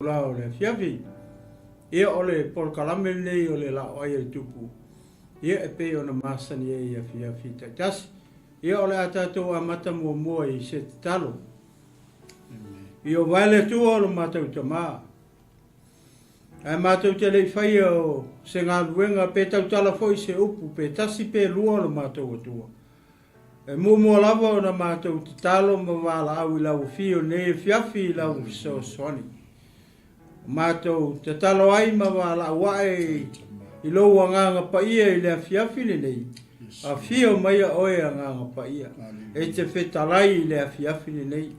Lao le fiafi. Ia ole por kalame nei ole LAOAI le tupu. Ia e pe ona masani e ia fiafi tatasi. Ia ole atato a mata mua I se talo. Ia vale tua ole matau tama. Ai matau te lei fai o se ngā luenga pe tau tala foi se upu pe tasi pe lua ole matau atua. E mua lava ona matau te talo ma wala au I lau fio nei fiafi I lau so swani. Mātou te talo ai ma wala wae I loua nganga pa ia I lea fiafi le nei. A fio mai a oe a nganga pa ia. E te whetalai I lea fiafi le nei.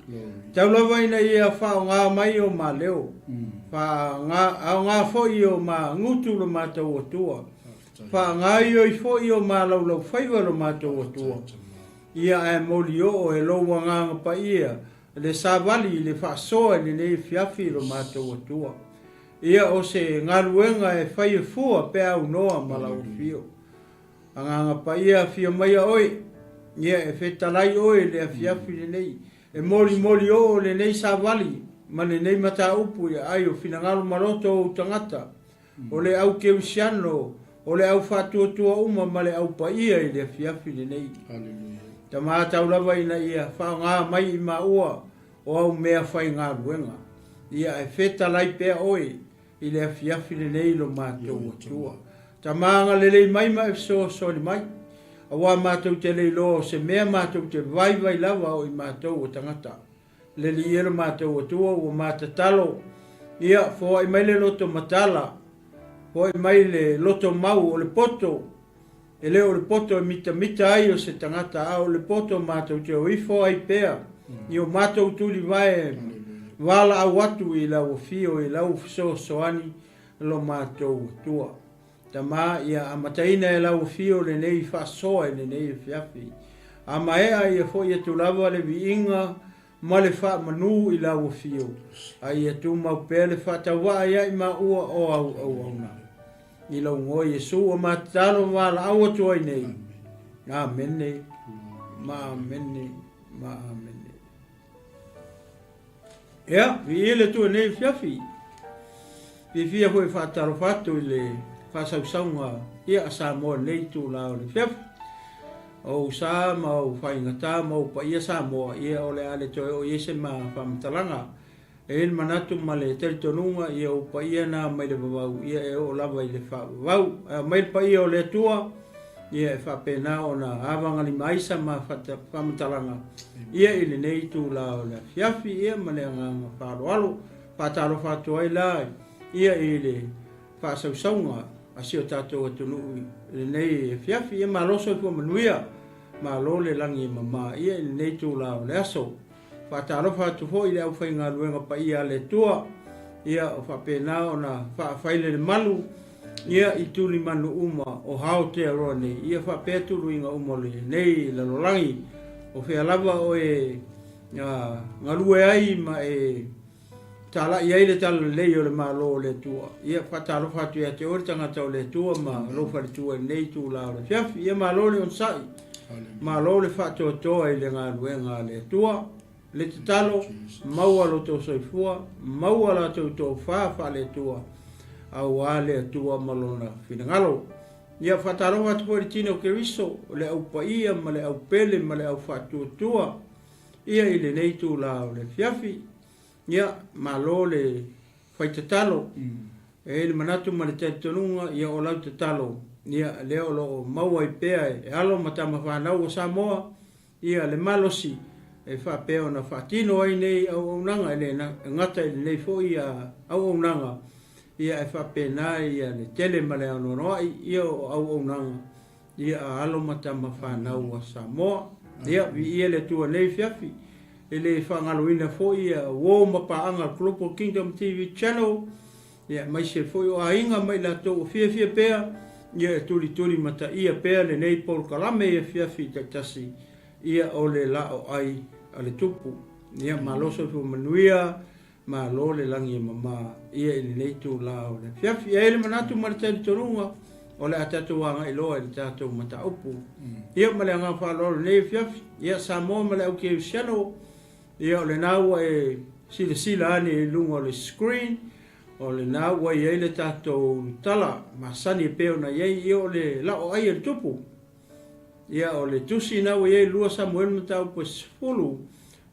Tau lawa ina ia whao ngā mai o ma leo. Ngā foi o ma ngutu lo mātou atua. Wha ngā ioi foi o ma lau whaiwa lo mātou atua. Ia e moli o e loua nganga pa ia. Le savali le whaasoa le nei fiafi lo mātou atua. Ia o se ngaruenga e whai e fua pe au noa malau fio. Anganga pa ia fio mai a oi. Ia e whetalai oi le fiafi le nei. E moli o le nei savali. Ma le nei mata upu ia ai o finangalo maroto o tangata. O le au keusiano. O le au whatuatua uma ma le au pa ia I le fiafi le nei. Ta mātau lawa ina ia whao ngā mai I maua o au mea whai ngā ruenga. Ia e whetalai pea oi I le fiafi le nei lo mātou atua. Ta maanga le lei mai ma e soli mai. A wā mātou te lei lo se mea mātou te vai lava o I mātou o tangata. Le li ero mātou atua o mātatalo. Ia fo I mai le loto matala. Fo I mai le loto mau o le poto. E leo le poto mita ai o se tangata a o le poto mātou te o ifo ai pea. I o mātou tuli vai wala au atu I lau fio I lau soani lo mātou tua. Ta mā ia amataina e lau fio le nei whasoa le nei fiafi. Ama ea ia fo ia tu lava le viinga ma le wha manu I lau fio. A ia tu mau pēle whatawa ia I ma ua o au na. I lau ngoi Yesu o matalo wala au atu ai nei. Amen nei. Ma amen nei. Ma amen nei. Ia, vi ele tu nei fiafi. Fia foi whataro whatu I le whasausaunga ia a Samoa nei tu lao le fiafi. O sa ma o whaingata ma o pa ia Samoa ia o le ale toi o iese ma whamatalanga. E il manatu ma le teritonunga ia o pa ia na mai le vavau ia e o lava I le vavau. Mai pa ia o le tua ia e whapena o na awanga li maisa ma whamatalanga. Ia I le nei tu lao le fiafi ia ma le anganga whaaloalo. Whataro whatu ai lai. Ia I le whasausaunga a sio tātou atunu le nei fiafi ia ma loso I manuia. Ma lo le langi mama ia I le nei tu lao le aso. Whataro whatu ho I le au whai ngā luenga pa ia le tua. Ia o whapena o na whaile le malu. Ia I tuli manu uma o hao te aroa nei. Ia whapeturu inga uma le nei la lolangi. O whea lava o e ngarue ai ma e tala I aile tala lei o le malo le tua. Ia whataro whatu ia te ori tangata o le tua ma lofa le tua nei tu lao le fiafi. Ia malo le on sai. Malo le whatu atoa I le ngā ruenga le tua. Le te talo, maua lo tau soifua, maua la tau tau wha le tua. Au a le tua malona whingalo. Ia whataro watu po tino ke riso, le au paia, ma le au pele, ma le au whatu tua. Ia I le nei tu lao le fiafi. Ia malo le whaitatalo. E le manatu ma le tētonunga, ia o lau te talo. Ia leo lo maua I pea e alo matama whanau o Samoa. Ia le malosi. E whapea na whatino ai nei au nanga le ngata I nei fo ia au nanga. Ia e whapea nā ia le tele ma le anonoa ia au nanga. Ia a alo matama whanau a Samoa. Ia vi le tua nei fiafi. E le whangaloina fo ia wō mapaanga Global Kingdom TV channel. Ia mai se fo o a inga mai la tō fia pea. Ia e tuli mata ia pea le nei Paul Kalame ia fiafi taktasi. Ia o le LAOAI a le tupu. Ia maloso fu manuia, ma lo le langi mama. Ia I nei tu lao le fiafi. Ia ele manatu ma le teritonunga. O le atatu wanga I loa le tātou mata upu. Ia ma le anga whalolo nei fiafi. Ia Samoa ma le au ke usiano. Ia o le naua e sila ane lunga o le screen o le nā ua iai le tātou tala masani e peo na iai i o le LAOAI le tupu. Ia o le tusi nā ua iai lua Samuel matau po sifulu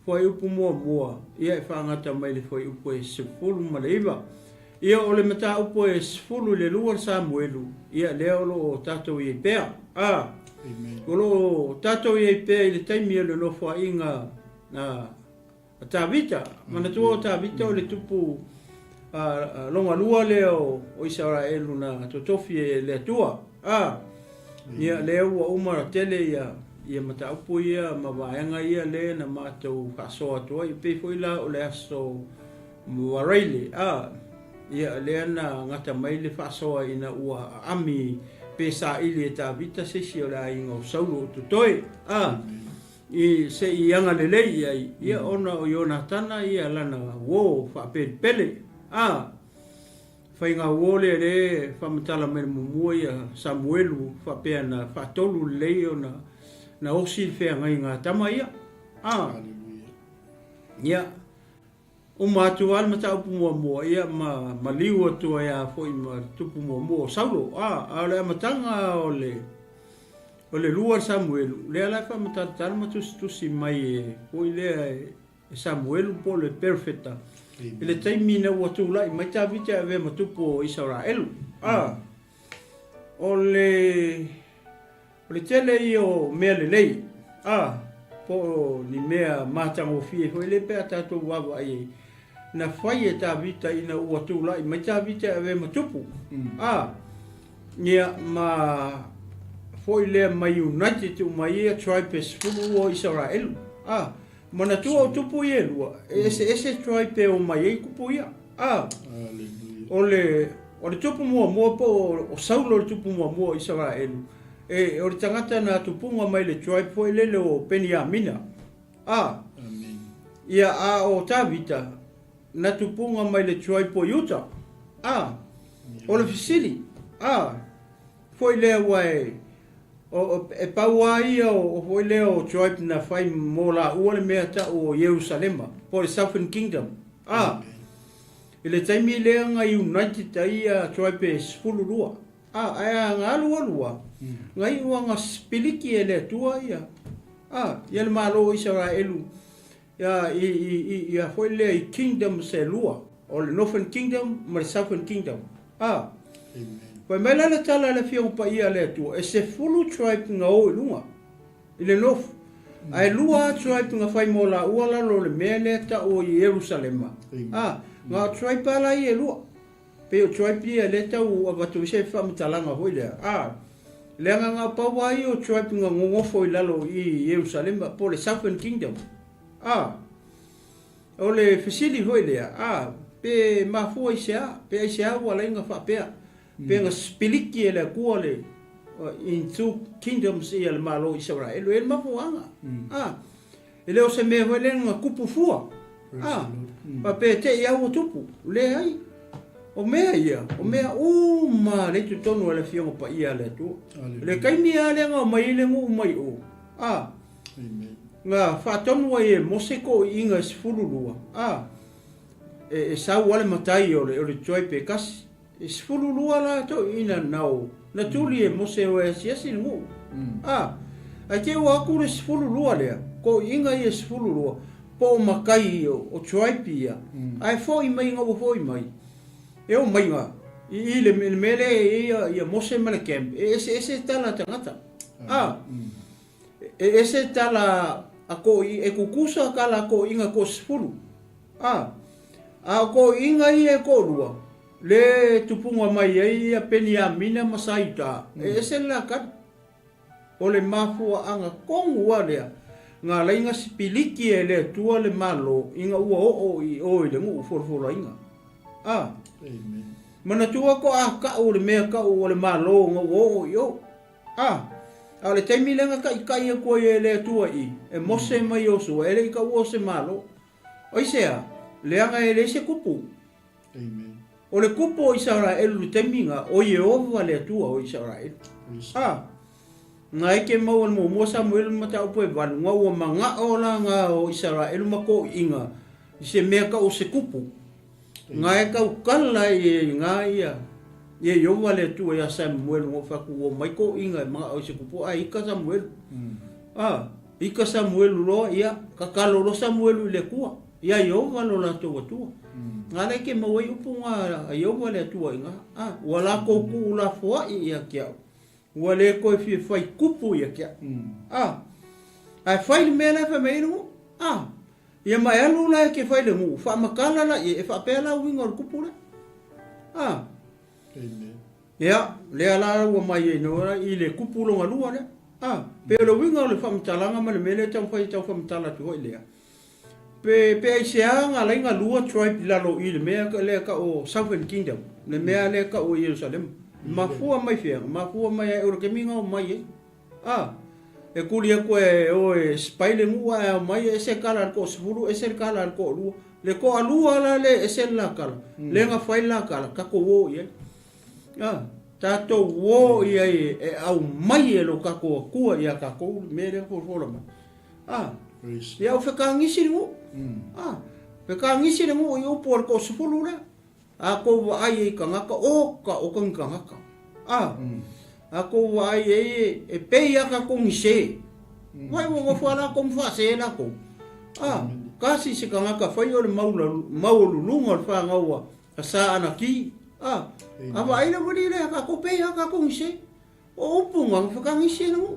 foi upu mua ia e whaangata mai le foi upu e sifulu ma le iwa. Ia o le mata upu e sifulu le lua Samuelu ia leo lo tātou iai pea. O lo tātou iai pea i le taimi le nofo inga tāwita. Mana tua o tāwita o le tupu longa lua leo o Israelu na totofi e le atua. Ia leo ua umara tele ia mata upu ia ma vaenga ia le na mātou whasoa tua i pefo ila o le aso mwareile. Ia lea na ngata mai le whasoa ina ua ami pesa ili e tāwita sesi o le ainga o saulo o tutoe. I se i anga lelei ia ona o Ionatana ia lana wo whapele. Whainga wole re whamatala mene mumua ia Samuelu whapea na whatolu leo na osi whea ngai ngā tama ia. Ia o mātua alma ta upu mua ia ma liu atua ia fwoi ma tupu mua o saulo. A le amatanga o le lua Samuelu. Lea lai whamatala ma tusi mai e fwoi lea e Samuelu po le perfecta. Le taimi na ua tūlai mai tā vita e ma tupu o Israelu. O le tele i o mea lelei. Po ni mea mātango fie hoi le pēr tātou wawa ai. Na whai e tā vita ina ua tūlai mai tā vita e ma tupu. Nia ma foi lea mai United o mai e tribes fulu o Israelu. Mana tua o tupu i e lua, ese tribe o mai ei kupu ia. O le tupu mua po o saulo le tupu mua o Israelu. O le tangata na tupunga mai le tribe po lele o Peniamina. Ia o Tavita na tupunga mai le tribe po Utah. O le Fisili. Foi lea wai. E paua ia o foi leo tribe na fai mo la ua le mea ta o Jerusalema po le Southern Kingdom. Ile taimi lea nga United ia tribe e sfulurua. Aia ngā lua. Ngai ua ngā spiliki e le tua ia. Ia le malo Israelu. Ia foi lea i Kingdom se lua. O le Northern Kingdom ma le Southern Kingdom. Pai mai la tala le fiong pa ia le tua. E se fulu tribe nga o ilunga. Ile nofu. Ai lua tribe nga fai mo la ua la lo le mea le ta o Jerusalema. Nga tribe ala i e lua. Pe o tribe ia le ta o avatu se whamitalanga hoi lea. Lea nga paua i o tribe nga ngongofo i lalo i Jerusalema po le Southern Kingdom. O le Fisili hoi lea. Pe mafua i sea. Pe i sea wala inga whapea. Penga spiliki ele kua le in two kingdoms i al malo Israel el mafuanga. Ele o se me vele nga kupu fua. Pa pe te ia o tupu le ai. O mea ia, o mea uma le tu tonu ele fionga pa ia le tu. Le kaimi ale nga mai le ngu mai o. Nga fa tonu e moseko inga sfululua. E sa wale matai o le choipe kasi. Sfululua la to ina nau. Na tuli e mose o e siasi ngu. A ke o aku le sfululua lea. Ko inga i e sfululua. Po makai o tribe ia. Ai fo i mai ngau fo i mai. E o mai nga. I le mele ia mose mele camp. Ese tala tangata. Ese tala ako e kukusa kala ko inga ko sfulu. A ko inga i e ko lua. Le tupunga mai ai a Peniamina masaita. Ese la ka. O le mafua anga kongu lea. Nga lainga sipiliki e le tua le malo. Inga ua o i le ngu uforfora inga. Mana tua ko a ka o le mea ka o le malo nga o i o. A le taimi lenga ka ikai a kua e le tua i. E mose mai osu. E le ika ua se malo. Oisea. Leanga e le se kupu. O le kupo o Israel lu teminga o Yehova le tua o Israel. Nga eke mau mo Samuel mata upo e walu nga ua manga o la nga o Israel mako inga se mea ka o se kupu. Ngai ka ukala e ngai ia yo wale tu ia Samuel mo fa ku o mai ko inga ma o se kupu ai ka Samuel. Ika Samuel lo ia ka kalo lo Samuel le kua. Ia yo walo la tu tu. Ngale ke mo i upunga yo wale tu inga. Wala ko ku la fo ia kia. Wale ko fi fai kupu ia kia. Ai fai me na fa me no. Ia mai alu la ke fai le mu fa makala la e fa pela winga kupu la. Ya, le ala wa mai no i le kupu lo ngalu le. Pero winga le fa mtalanga ma le mele tau fa mtala tu ile. Pe ai se anga la inga lua tribe la lo i le mea le ka o Southern Kingdom. Le mea le ka o Jerusalem. Mafua mai fia, mafua mai e ora ke minga o mai. E kulia ko e spaile mua mai e se kala ko sfuru e se kala ko lu le ko alua la le e se la kala le nga fai la kala ka ko wo ye tato wo ye e au mai e lo ka ko ku ya ka ko me le ko fo ma ya o fe ka ngisi mo fe ka ngisi mo yo por ko sfuru la ko ai ka nga ka o ka nga ka ako wai e pe ya ka kong se wai wo fala kom fa se la ko kasi se ka ka fai o maulu lunga fa ngawa sa ana ki aba ina bodi le ka ko pe ya ka kong se o punga fa ka ngi se no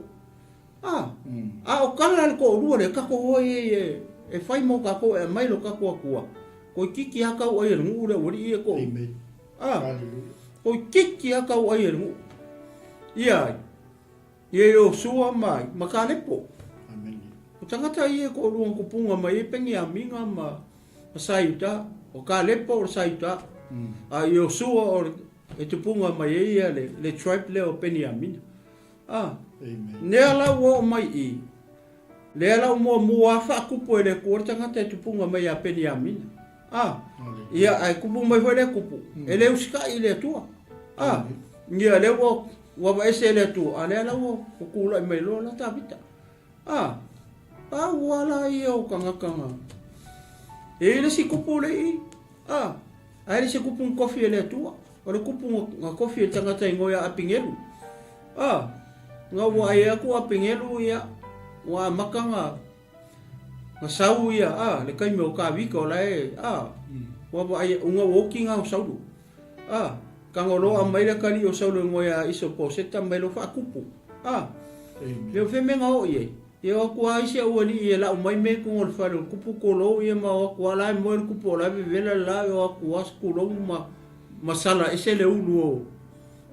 o kala ko ru le ka ko e fai mo ka ko e mai lo ka ko ko kiki ya ka o e ngu le wori e ko ko kiki ya ka o e ngu ia yo sua mai makalepo o tangata ia ko luang kupunga mai pengi aminga ma saita o kalepo o saita yo sua o e tupunga mai ia le tribe le o pengi aminga ne ala wo mai i le ala mo fa kupu le ko tangata tupunga mai a pengi aminga ia ai kupu mai foi le kupu ele uska ile tua ia le wo wa ba ese le tu ale la wo ku la mai lo la tabita wala yo kanga e le si kupu le ai le si kupu kofi le tu o le kupu nga kofi tanga tai ngoya apingelu nga wa ia ku apingelu ia wa makanga nga sau ia le kai me o ka viko la wa ba ia unga walking out sau kangolo mai le kali o sau le ngoya iso poseta mai lo fa kupu le fe menga o ye ko ai se o ni e la mai me ko o fa le kupu ko lo ye ma o ko la mo le kupu la vela la o ko as ko lo masala ese le ulu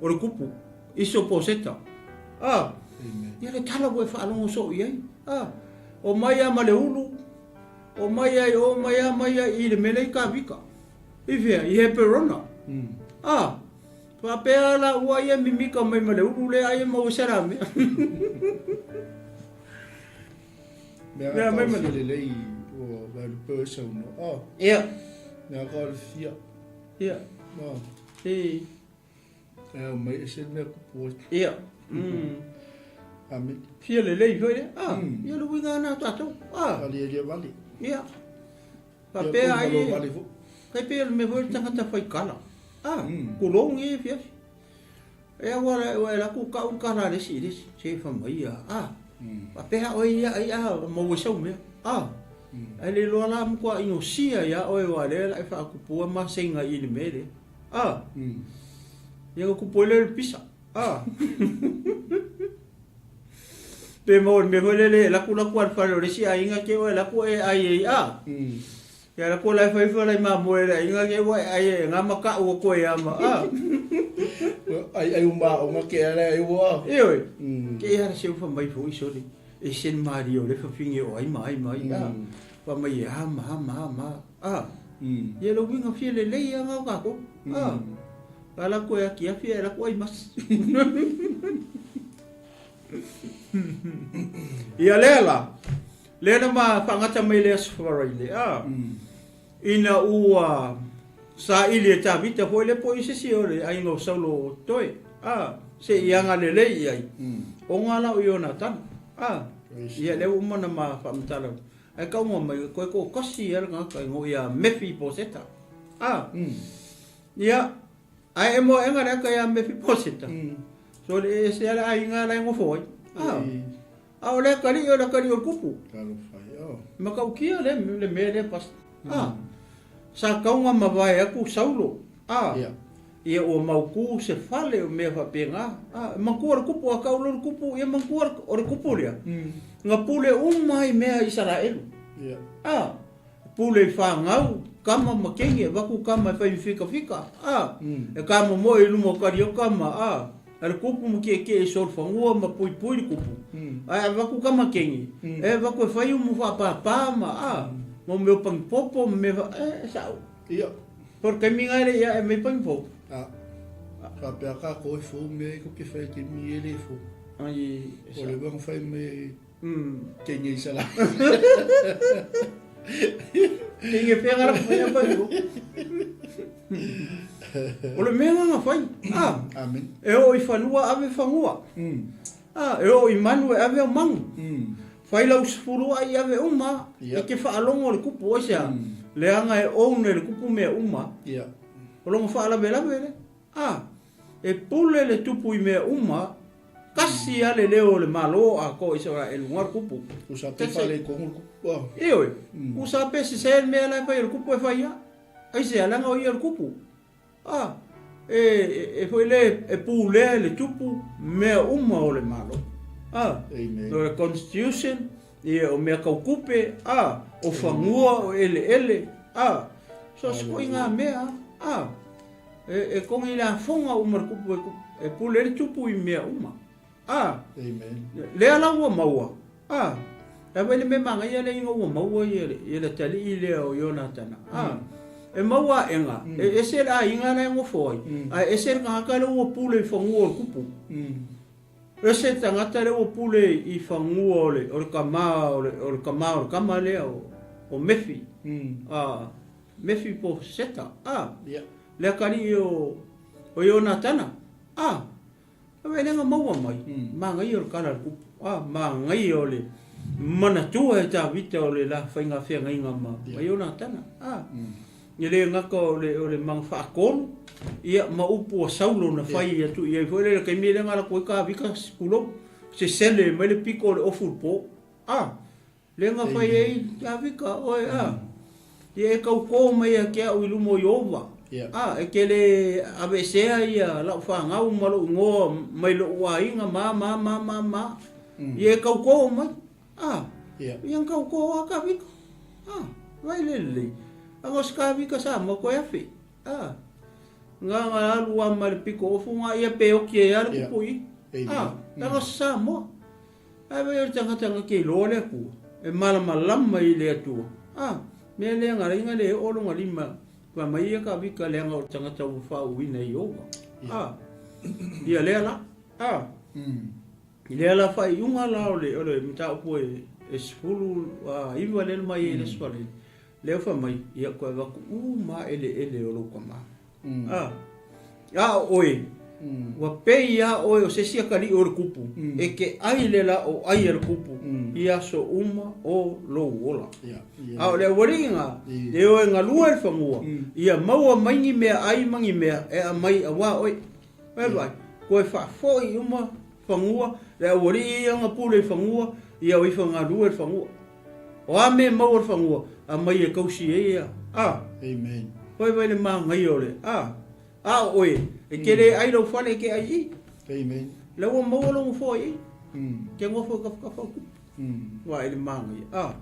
o le kupu iso poseta ye le tala bo fa lo so ye o mai ama le ulu o mai i le mele ka vika ivia i he perona Papea la ua ia mimika mai male ule ai mau sarame. Mea mai male lei o vai person no. Ia. Mea ka fia. Ia. No. Mai se me ko. Ia. Ami. Fia le lei foi. Ia lu winga na tato. Ali ia vale. Ia. Papea ai. Kai pe me foi tanga foi kala. Kulong e fia. E wala la ku ka un kala le si se fa mai pe o ia mo so me ele lo la mo kwa ino sia ya o wale la fa ku pu ma senga i le mele ia ku pu le pisa pe mo me le la ku fa le si ai nga ke o la ku e ai ya la ko la fa la ma mo le inga ke wa ai nga ma ka o ko ya ma ai uma o nga ke ala ai wa ke ya se fa mai fo iso le e sen mario le fa finge o ai mai pa mai ma ye lo winga fi le ya nga ka ko ala ko ya ki fi ala ko ai mas ya lela ma fangata mai le sfora ile ina ua sa ile ta vita foi le po ise si ore ai ngo saulo toi se ianga le ai o ngala o yona tan ia le umana ma famtala ai ka unga mai koe ko kasi ala ngā kai ngō ia mefi po seta. Ia, ai e mo enga reka ia mefi po seta. So le se ala ai ngā lai ngofoi. Au le kari o kupu. Maka ukia le mele pas. Sa kaunga mawai aku saulo. Ia o mauku se fale o mea whapenga. Mangku ora kupu a kaulo ora kupu. Ia mangku ora kupu rea. Ngā pule umai mea Israelu. Pule i whangau. Kama makenge. Waku kama i whai whika. E kama mo i lumo kari o kama. Ara kupu mo ke e sol whangua ma pui kupu. Waku kama kengi. Waku e whai umu whapapama. Mo meo pangpopo me sao. Por kai minga ele ia e me pangpopo. Kapea ka koe fu me ko ke whai te mi ele fu. O le wang whai me kengi i sala. Kengi whenga rapu ia whai o. O le mea ngā whai. Amen. E o i whanua ave whangua. E o i manu e ave o mangu. Whai lau sifurua i ave uma. E ke whaalongo le kupu o sea. Le anga e oune le kupu mea uma. O longo whaalawe lawe le. E pule le tupu i mea uma. Kasi ale leo le malo a ko isa e lungar kupu. Usa pe whale kongu kupu. Eoi. Usa pe si se mea lai whai le kupu e whai a. Ai se alanga o i le kupu. E foi le pule le tupu mea uma o le malo. Amen. No le constitution. Ia o mea kaukupe. O whangua o ele. So skoi ngā mea. E kongi la whonga umar kupu e pule le tupu i mea uma. Amen. Lea laua maua. E wele me manga ia le inga ua maua i le tali i lea o Ionatana. E maua enga. E se la inga na ingo foi. E se ka haka le ua pule i whangua o kupu. E se tangata le ua pule i whangua o le kama lea o mefi. Mefi po seta. Lea kari o Ionatana. E nga maua mai. Mangai o le kala kupu. Mangai o le manatua e ta vita o le la whainga whenga inga ma Ionatana. Ia le ngaka o le mang whaakonu. Ia ma upu a saulo na whai atu. Ia i fwere le kai mele ngara koe ka vika skulo. Se sele mai le piko o le ofurpo. Le nga whai ei ka vika oe. Ia e kau kō mai a kia ui lumo i ova. E ke le abesea ia lau whangau malo ngoa mai lo ua inga ma. Ia e kau kō mai. Ia kau kō a ka vika. Vai lele. Angos ka vika sa mo koe afi. Nga alu a mare piko ofu nga ia pe o ke ar kupu i. Angos sa mo. Ai o tanga ke lo le ku. E malama i le atua. Me le ngara inga le o longa lima. Wa mai ka vika le nga o tanga tau fa uina i owa. Ia le la. Le la fa iunga la o le mita upo e sfulu iwa le mai e le swale. Leo fa mai ia ko waku ma ele o loka ma. Oe. Wa pe ia o se sia kali o kupu. E ke ai le la o ai el kupu. Ia so uma o lo ola. Le waringa. E o nga lua el famua. Ia maua maingi mea ai mangi mea e a mai a wa oi. Vai. Ko e fa foi uma fangua. Le wari ia nga pule fangua. Ia o ifa nga lua el fangua. O a me mau el fangua. A mai e kausi e ia. Amen. Hoi vai le maa ngai ole. Oe. E kere ai lau whale ke ai i. Amen. Lau a maua lau fo i. Ke ngofo ka whauku. Wa ele maa ngai.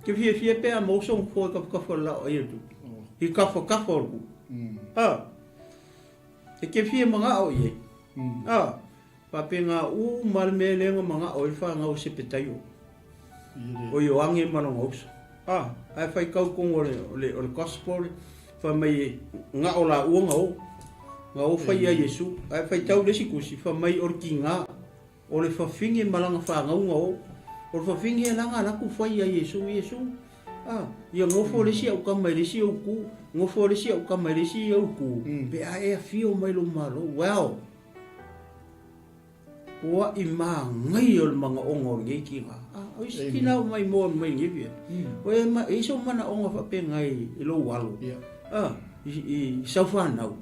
Ke fie pe a mausong fo ka whalau ai atu. I ka whakaforku. E ke fie mga o i. Pape ngā malme lenga mga o i wha ngau se petaio. O i oange malonga uso. Ai whai kau kongo o le gospel. Wha mai ngā o la uanga o. Ngā o whai a Yesu. Ai whai tau lesi kusi. Wha mai or ki ngā. O le whawhinge malanga wha ngaunga o. O le whawhinge langa laku whai a Yesu. Ia ngofo lesi au kamai lesi au ku. Ngofo lesi au kamai lesi au ku. Pe a e a fio mai lo malo. Wow. Wa i maa ngai o le mga ongo ngei ki ngā. o isi kina mai mo mai ngivi o e so mana onga fa pe ngai I lo walo I saufa nau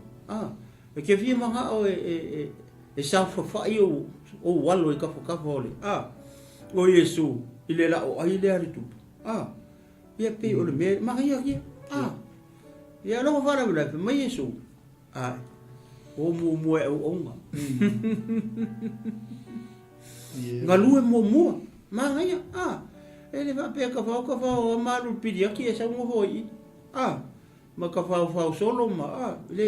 e ke vi manga o e saufa fa o walo I ka ole o Yesu I le la o ai le ari tu ia pe o le me ma ia ia lo fa la pe mai Yesu o mo e o onga ngalu e mo ma ia ele va pe ka fa o malu pidi aqui essa mo foi ma ka fa solo ma le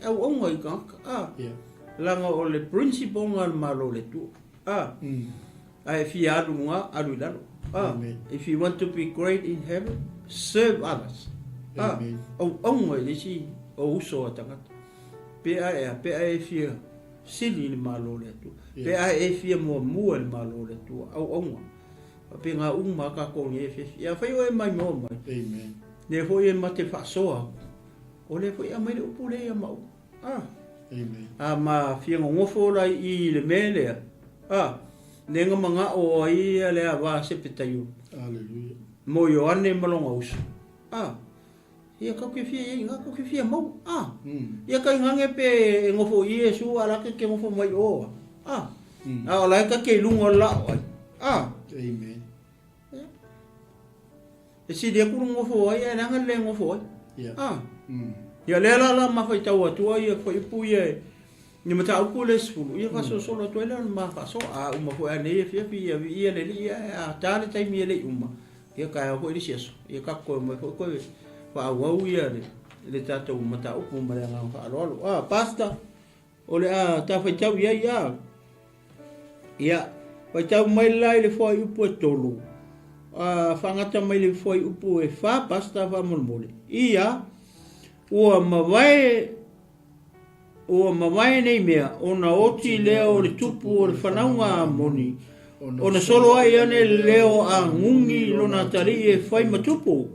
au onga I ka langa o le principle ngal malo le tu ai fi alunga alu dalo if you want to be great in heaven serve others au onga le si o uso atangata pe ai fi sili le malo le tu pe ai fi mo le malo le tu au onga pe nga uma ka ko nge fi ya fa yo mai mo mai amen ne fo ye mate fa soa o le fo ya mai o pule ya mau amen ma fi ngofo la I le mele ne nga manga o ai le va se petayu haleluya mo yo ane malonga us ia ka ke fi nga ko ke fi mau ia ka ngange pe ngofo Yesu ala ke ngofo mai o ala ka ke lungo la amen e si dia ku ngofo ai na nga le ngofo ia le la ma fa tau atu ia foi pu ia ni mata ku le sulu ia fa so solo to ele ma fa so uma fo ane ia ia le ia ta le tai mi le uma ia ka ko ri seso ia ka ko mo ko fa wa ia le tata mata upu ma le nga fa lo pasta ole ta fa tau ia fa tau mai lai le foi upu tolu fangata mai le foi upu e fa pasta fa molmole ia o mawai nei mea ona oti leo le tupu o le whanaunga moni ona solo ai ane leo a ngungi lona tari e whai matupu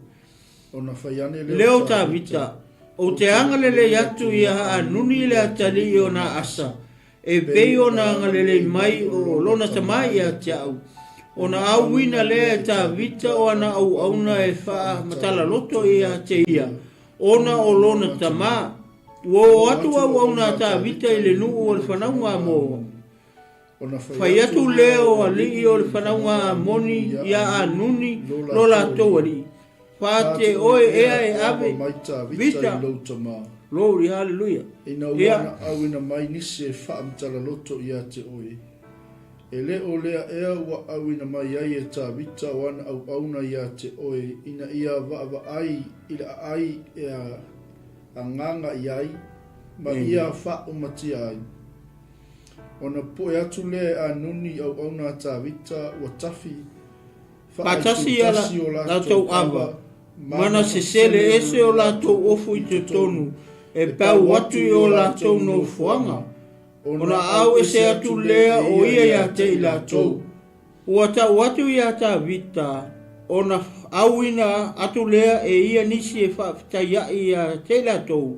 leo ta vita o te angalele atu ia a nuni le atari ona asa e pei ona angalele mai o lona tamai a te au ona auina le ta vita o ana au auna e wha matala loto ia te ia ona o lona tama wo atu au na ta vita ile nu o le whanaunga mo fai atu leo ali o le whanaunga moni ia a nuni lola tōari pate oe ea e ave vita glory hallelujah ina wana au ina mai nisi e wha amtala loto ia te oe e le o lea ea wa au ina mai ai e ta vita wana au auna ia te oe ina ia va ai ila ai ea a nganga iai ma ia wha o mati ai ona po e atu le a nuni au auna ta vita wa tafi patasi ala la tau ava mana se sele ese o la tau ofu I te tonu e pau watu o la tau no fuanga ona au ese atu lea o ia te ila tau ua tau watu ia ta vita ona auina atu lea e ia nisi e whaafitai ia te ila tau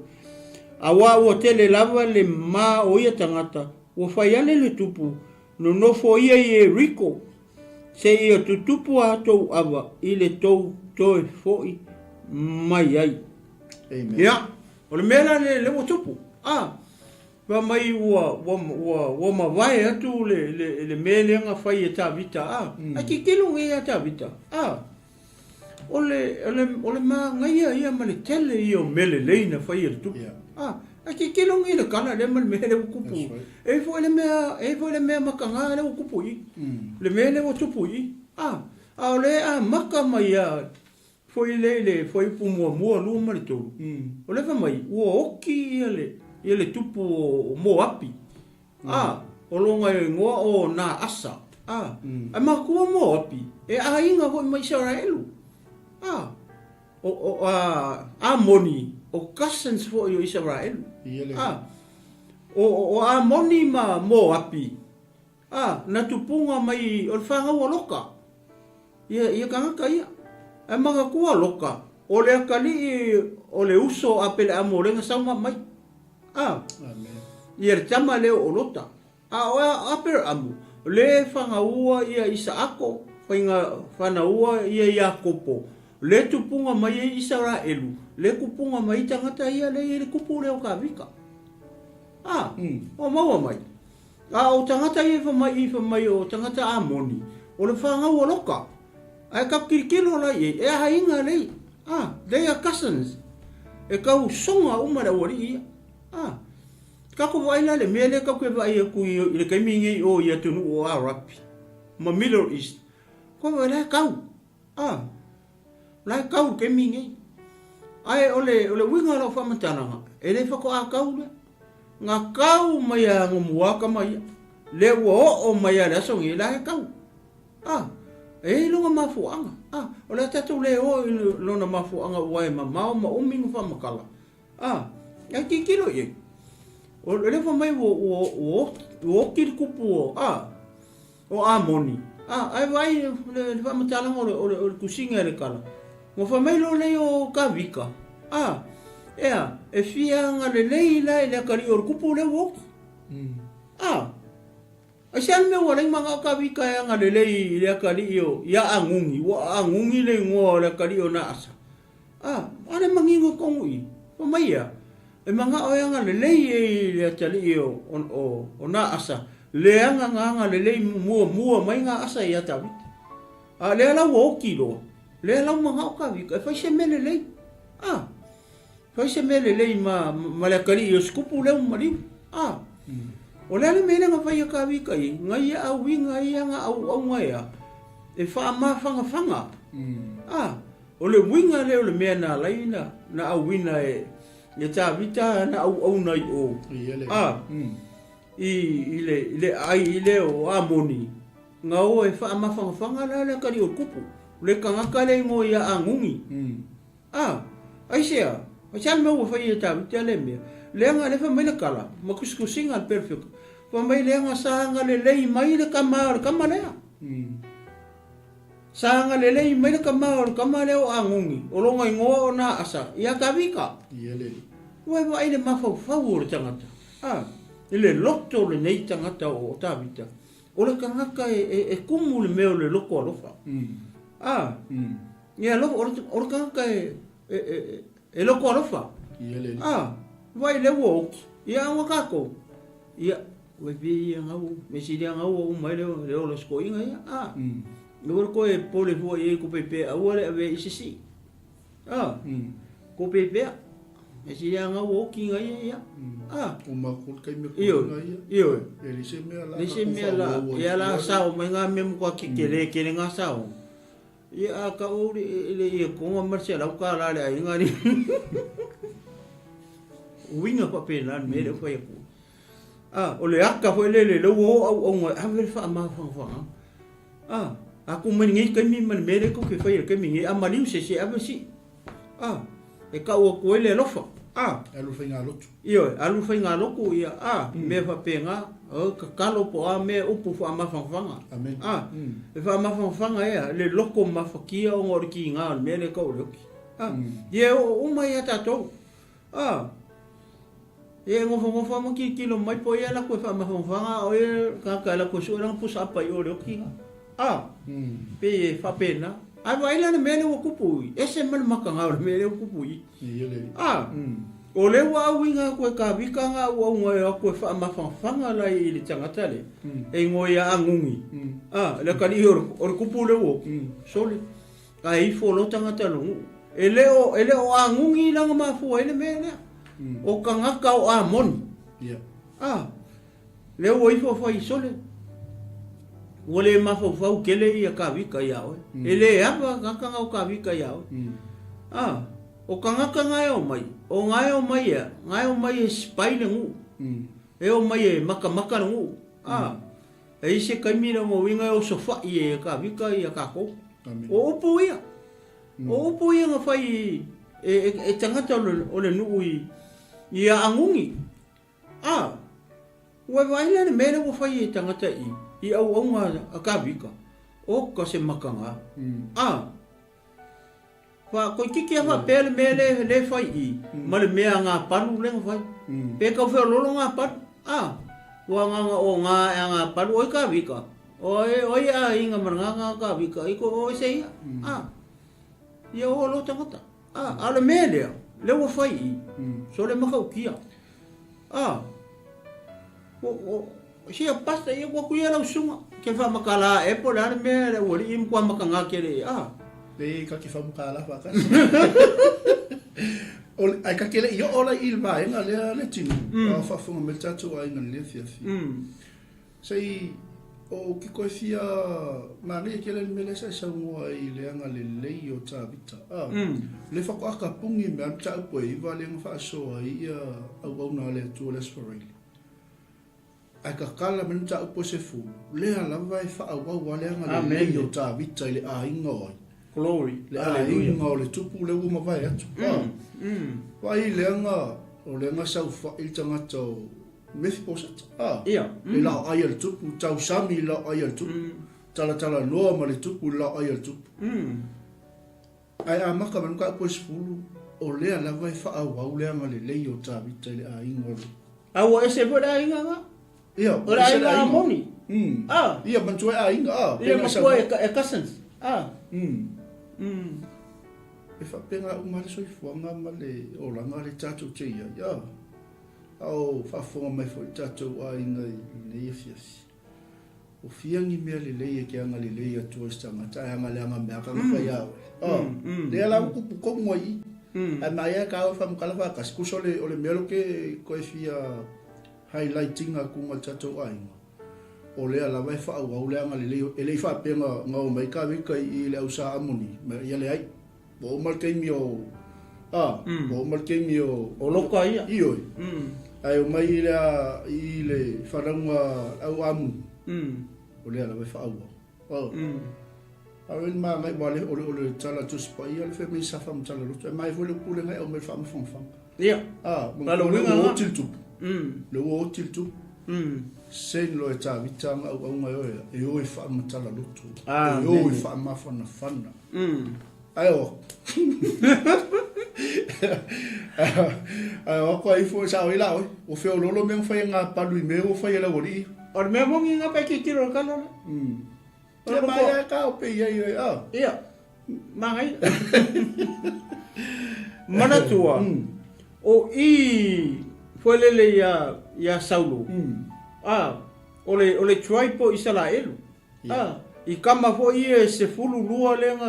awa ua tele lava le ma o ia tangata ua whaiane le tupu no nofo ia I e riko se ia tutupu a tau ava I le tau toi foi mai ai amen ia o le mela le ua tupu wa mai ua mawai atu le melenga whai e ta vita a kikilo ia ta vita ole ma ngaia ia ma le tele ia o mele leina whai e tupu a kikilo ngi le kana le mal mele ukupu e fo le mea makanga le ukupu I le mele o tupu I ole maka mai foi le foi pu mua lu ma le tolu ole fa mai ua oki ia le tupu o mo api o longa e ngoa o na asa a makua mo api e a inga hoi mai Israelu a moni o cousins fo I Israelu o a moni ma mo api na tupunga mai o whanga ua loka ia kangaka ia e maka kua loka o le akali o le uso a pele a morenga saunga mai amen ia le tama leo o lota o apere amu le whanga ua ia Isaako whainga whanaua ia kopo. Le tupunga mai e Israelu. Le kupunga mai tangata ia le kupu leo ka vika. O maua mai. O tangata ia mai o tangata Amoni. O le whangau o loka. Ai ka kirikilo la ia. E hainga lei. They are cousins. E kau songa umara ori ia. Kako waila le mele kako vai e kui le kaimingi o ia tunu o Arapi. Ma Middle East. Ko wala kau. Lai kau kaimingi. Ai ole winga lo whamatanga. E le whako a kau le. Ngā kau mai a ngomuaka mai. Le o mai a rasongi lai kau. E longa mafuanga. Ole tatu le o lona mafuanga uai mamao ma umingu whamakala. Ya kikilo ye. O le fa mai o kiri kupu o Amoni. Ai vai le fa matala o kusinga le kala. Mo fa mai lo le o kavika. E fia nga le leila le kali o kupu le wo. Asian me wala mga kavika nga le lei le kali o ya angungi le ngo le kali o na asa. Ana mangingo kongui. Fa mai ya. E mga oanga le lei le tali o na asa. Le anga le lei mua mai nga asa ia tawi. Le ala wo kilo. Le ala mga okavika. E fai se mele lei. Fai se mele lei ma le kali o skupu leo mariu. O le ale mele nga fai okavika i. Ngai a winga i anga au ngai a. E wha ma fanga. O le winga leo le mea na laina na au wina e. Ia tā vita na au nai o. I le o Amoni. Ngā o e wha amawhangawhanga la le kari o kupu. Le kangaka le ngo ia angungi. Ai sea. O sian me ua whai e tā vita le mea. Leanga le wha mai le kala. Ma kuskusinga al perfect. Wha mai leanga sāanga le lei mai le kamalea. Sanga lelei mai ka maor ka maleo angungi o longa ingoa o na asa ia ka vika wai vai le mafau fau tangata ile loto le nei tangata o tavita o le kangaka e kumu le meo le loko alofa ia lo o kangaka e loko alofa vai le wo ia wakako ia we vi ngau me siria ngau o mai le o skoinga ia Nor ko e pole fo e ko pepe a wale ave isisi. Ko pepe. E si nga walking ai ya. O ma ko kai me ko Iyo. Ele se me ala. Ele se me ala. Ya la sa o menga mem ko kikele ke nga sa o. Ya ka o le e ko ma marcela o ka la le ai ngani. Winga pa pena me le ko e ko. O le aka fo le lo o ave fa ma fa. Aku meningi kai mi man mere ko ke fai kai mi a maliu se avesi e ka o ko ele lofa alu fai nga lotu io alu fai nga loku ia me fa penga o ka kalo po a me upu fa ma fanga amen e fa ma fanga ia le loko ma fakia o ngor ki nga mere ko loki ye o mai ata to e ngo fa mo ki kilo mai po ia la ko fa ma fanga o e ka la ko so ran pusa pa yo loki pe fa pena ai vai lá no meio o cupu esse mal makanga no meio o cupu o le wa winga ko ka vikanga o ngo ko fa ma fanga la i tangata le e ngo ia angungi le kali o cupu le wo sole ai fo lo tangata lo ele o angungi la ma fu ele me o kanga ka o amon le wo i fo fa i sole Wole mafau kele ia ka vika ia o. Ele apa kanga o ka vika ia o. O kanga o mai. O ngai o mai ia. Ngai o mai e spaile ngu. E o mai e maka ngu. E ise kaimira mo winga o sofa ia ka vika ia ka ko. O upu ia. O upu ia nga fai e tangata o le nui ia angungi. Ua vaila ne mele o fai e tangata I au nga a ka vika. O ka se makanga. Fa ko kiki fa pele mele le fai I. Ma le mea nga panu le fai. Pe ka fe lolo nga pat. Wa nga o nga palu o ka vika. Oi a inga maranga ka vika iko o sei. Ia o lo tangata. Ala mele. Le wo fai. So le makaukia. Sia pasta ia ko kuia la sunga. Ke fa makala e po la me le wo im kwa makanga kele. Pe ka ke fa makala fa ka. Ai ka kele yo ola ilva nga le Leatinuu. Fa funga me tatu ai nga le fia. Sei o ki koe fia mani ke le mele sa mua I le anga le lei o tāwita. Le whako aka pungi me am tau poe I wale nga whaasoa I ia au na le atua le sparili. Ai ka kala menu tau poe se fu. Le alawa e whaau wale anga le lei o tāwita I le a inga oi. Glory. Le a inga o le tupu le uma vai atu. Wai le anga o le anga sau wha I tangata o methi posata. Le LAOAI le tupu, tau sami LAOAI le tupu. Tala noa ma le tupu LAOAI le tupu. Ai a maka manu ka poe sefulu o lea lava e whaau lea ma le lei o tāwita le a inga o le. Awa ese po le a inga nga? O le a inga a moni? Ia mantu e a inga. Ia mapua e cousins? E whapenga umare soifuanga ma le o langa le tātou te ia. Au whafonga mai fo tātou a inga I le fiasi. O fiangi mea le leia ke anga le leia tua stanga, tai anga le anga mea kanga whai awe. Le ala kupu kongo I. Ai mai e ka awe whamukala whakas, kuso o le melo ke koe fia highlightinga kunga tātou a inga. O le ala wai whaau au le anga le leia, e lei whapenga ngau mai ka wika I le au sa amoni, ia le ai. Bo malkeimi o... bo malkeimi o... O loka ia? Ioi. Ai o mai I le wharaunga au amu. O le ala wai whaau. Au e maa ngai wale o le tala tuspa ia le whemei safa ma tala lutu. E mai fwele kule ngai au me wha mawhangwhang. Ia. Talo winga nga. Le ua o tiltup. Sen lo e tā vitanga au ngai oia. E oi wha ma tala lutu. E oi wha ma whana. Ai o. Ai o ko ai fo sa o ila o fe o lolo me fa nga palu I me o fa ila wori o me mo ngi nga pa ki tiro kala te mai ka o pe ia mangai mana tua o I folele ya saulo ole tripo Israel I kama fo I se fulu lua lenga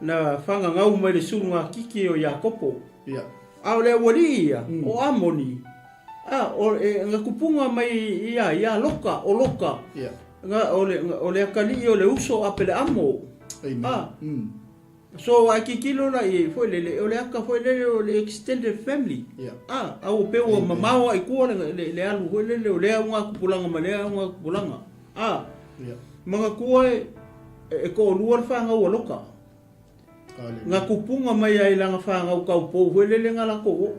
na whanga ngau mai le surunga kiki o Iakopo. Au le wari ia, o amoni. Nga kupunga mai ia loka, o loka. Nga o le akali o le uso apele amo. So a kikilo la I foi le o le aka foi le o le extended family. Au pe o mamao I kua le alu foi le o le unga kupulanga ma le unga kupulanga. Mga kua e ko luar whanga o loka. Nga kupunga mai ai langa whanga o kau pou huelele nga lako.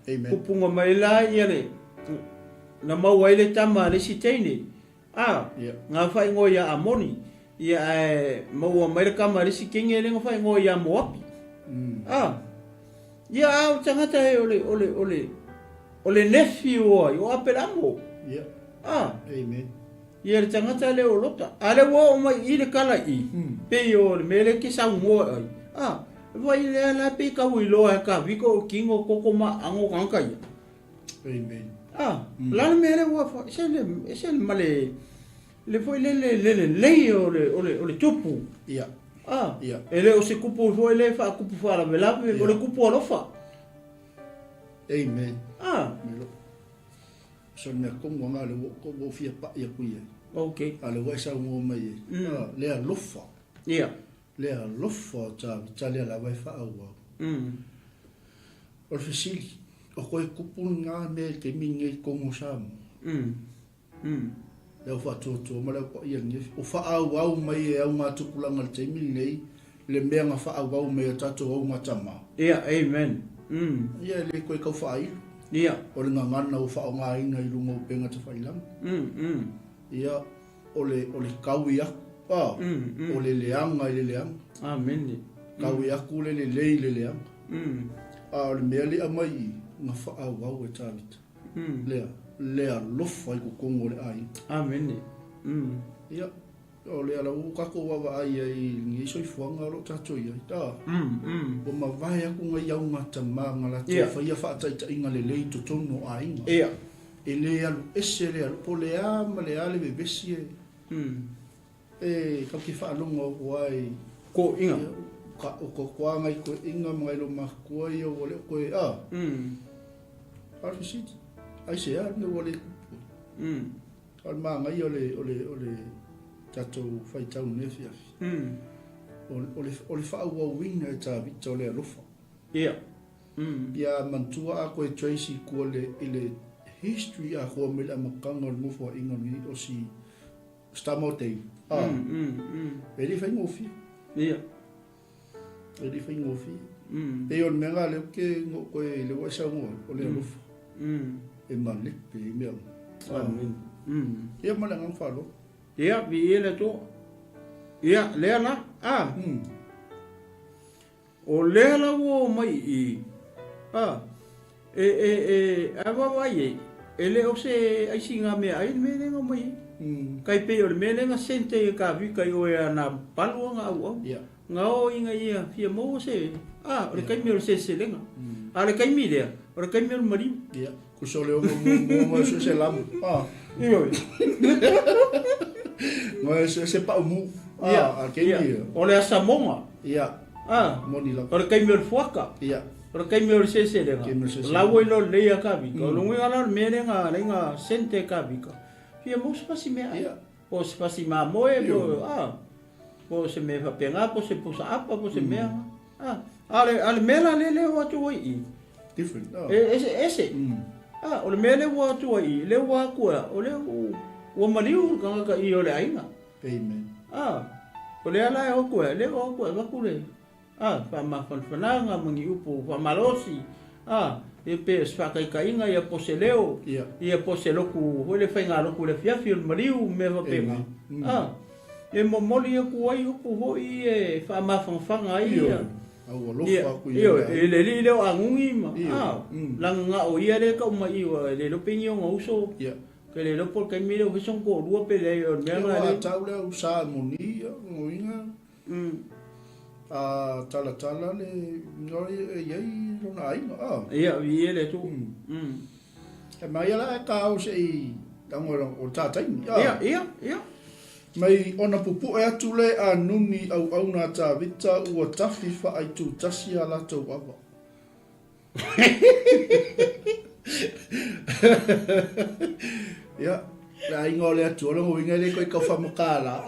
Kupunga mai la ia le. Na mau ai le tama le si teine. Nga whai ngoi ia amoni. Ia mau mai le kama le si kenge le nga whai ngoi ia moapi. Ia au tangata e ole nefi oi o apelamo. Amen. Ia le tangata le o lota. Ale wo mai I le kala I. Pe o le mele ki sa mo ai. Vai le ala pe ka wilo e ka viko kingo koko ma ango kanka ia. Amen. La mele wo fa se le male le foi le o le tupu. Ia. Ele o se kupu foi le fa kupu fa la vela o le kupu alofa. Amen. So me kongo nga le wo fia pa ia kuia. Okay. Ale wa sa mo mai. Le alofa. Ia. Le alofa ta le la wa fa au. O fisili. O ko kupu nga me ke minge kongo sa mo. Le fa to mala ko ia ni. O fa au mai e au nga tukulanga le te minge le me nga fa au mai ta to au matama. Ia, amen. Ia le ko ka fa ai. Ia. O le ngangana o wha o ngā ina I runga o penga te whailang. Ia, o le kaui aku. O le leanga I le leanga. Amen. Kaui aku le lei le leanga. O le mea le amai I ngā wha au e tāwita. Lea lofa I ko kongo le ai. Amen. Ia. O le ala kako wawa ai ai ngi soifuanga lo tato ia ta. O ma vai aku ngai au ngata manga la te fa ia fa tai tai ngale le to tono ai. Ia. Ele alu ese le alu pole ama le ale be besi e ka ki fa longo wai ko inga ka o ko kwa ngai ko inga mai lo ma ko ia o le ko a. Al sit. Ai se a no le. Al ma ngai ole tato fai tau nefia. O le fa wa winga ta vita le alofa. Ia. Ia mantua a koe Tracy ko le ile history a ko me la makanga mo fo inga ni o si stamote. Ele fai ngofi. Ia. Ele fai ngofi. E on menga le ke ngo ko le wa sa ngo o le alofa. E male pe me. Amen. Ia mala ngang falo. Ia vi ele to. Ia le na o le la wo mai I ava vai ele o se ai singa me ai me le mai kai pe o me le sente ka vi kai o na palu nga au nga o inga ia fia mo se o le kai me se lenga le kai mi le o le kai me mari ia ku so le mo se lam io Mas se pa mu o le samonga moni la o le kai me fuaka o le kai me se lenga la wo lo le ka vi ko lo nga la me lenga sente ka vi ko fia mo spasi me o spasi ma mo po se me fa penga po se pusa apa po se me ale mela le wa tu I different ese o le mele wa tu I le wa ko o le o mariu ka I o le ainga amen o le ala o ko le o ko va ku le fa ma fa nga mangi upo fa malosi e pe fa kai inga ia po se leo ia po se loku o le fa nga loku le fia fil mariu me va pe e mo moli ku ai upo ho I e fa ma fa nga ia au lo fa ku ia le le angungi ma langa o ia le ka ma I le lo pinyo nga uso ke le lo por kai mi le son ko rua pe le o me nga le tau le usa moni ngoinga tala le ngoi ia lo nai ia vi le tu e mai ala ka o se I tangora o tata ia mai ona pupu e atu le a nuni au na ta vita ua tafi fa ai tu tasi ala tau ava. Ia, la inga le atu ala mo inga le koe ka whamakala.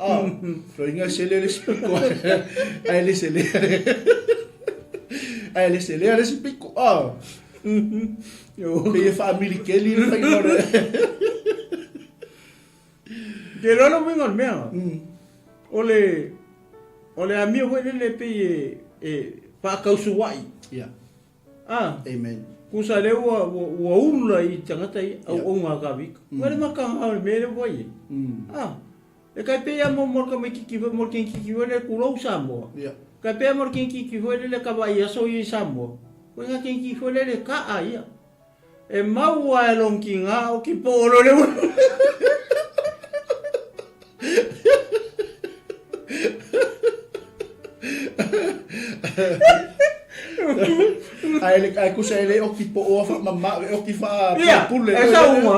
Lo inga se le spiko. Ai le se le. Ai le se le spiko. Pe fa amerikeli le inga le. Ke rolo wingon mea. Ole a mia hoi le pe pa kausuwai. Ia. Amen. Kusa le wa umla I tangata I au onga ka vika. Wale maka au me le voi. E kai pe ya mo ka me kiki mo kiki le kulo samo. Ia. Kai pe mo kiki le ka vai aso I samo. Ko nga kiki le ka ai. E mau wa lonkinga o ki polo le. Ai ku se le o ki po o fa mama o ki fa pule. Esa uma.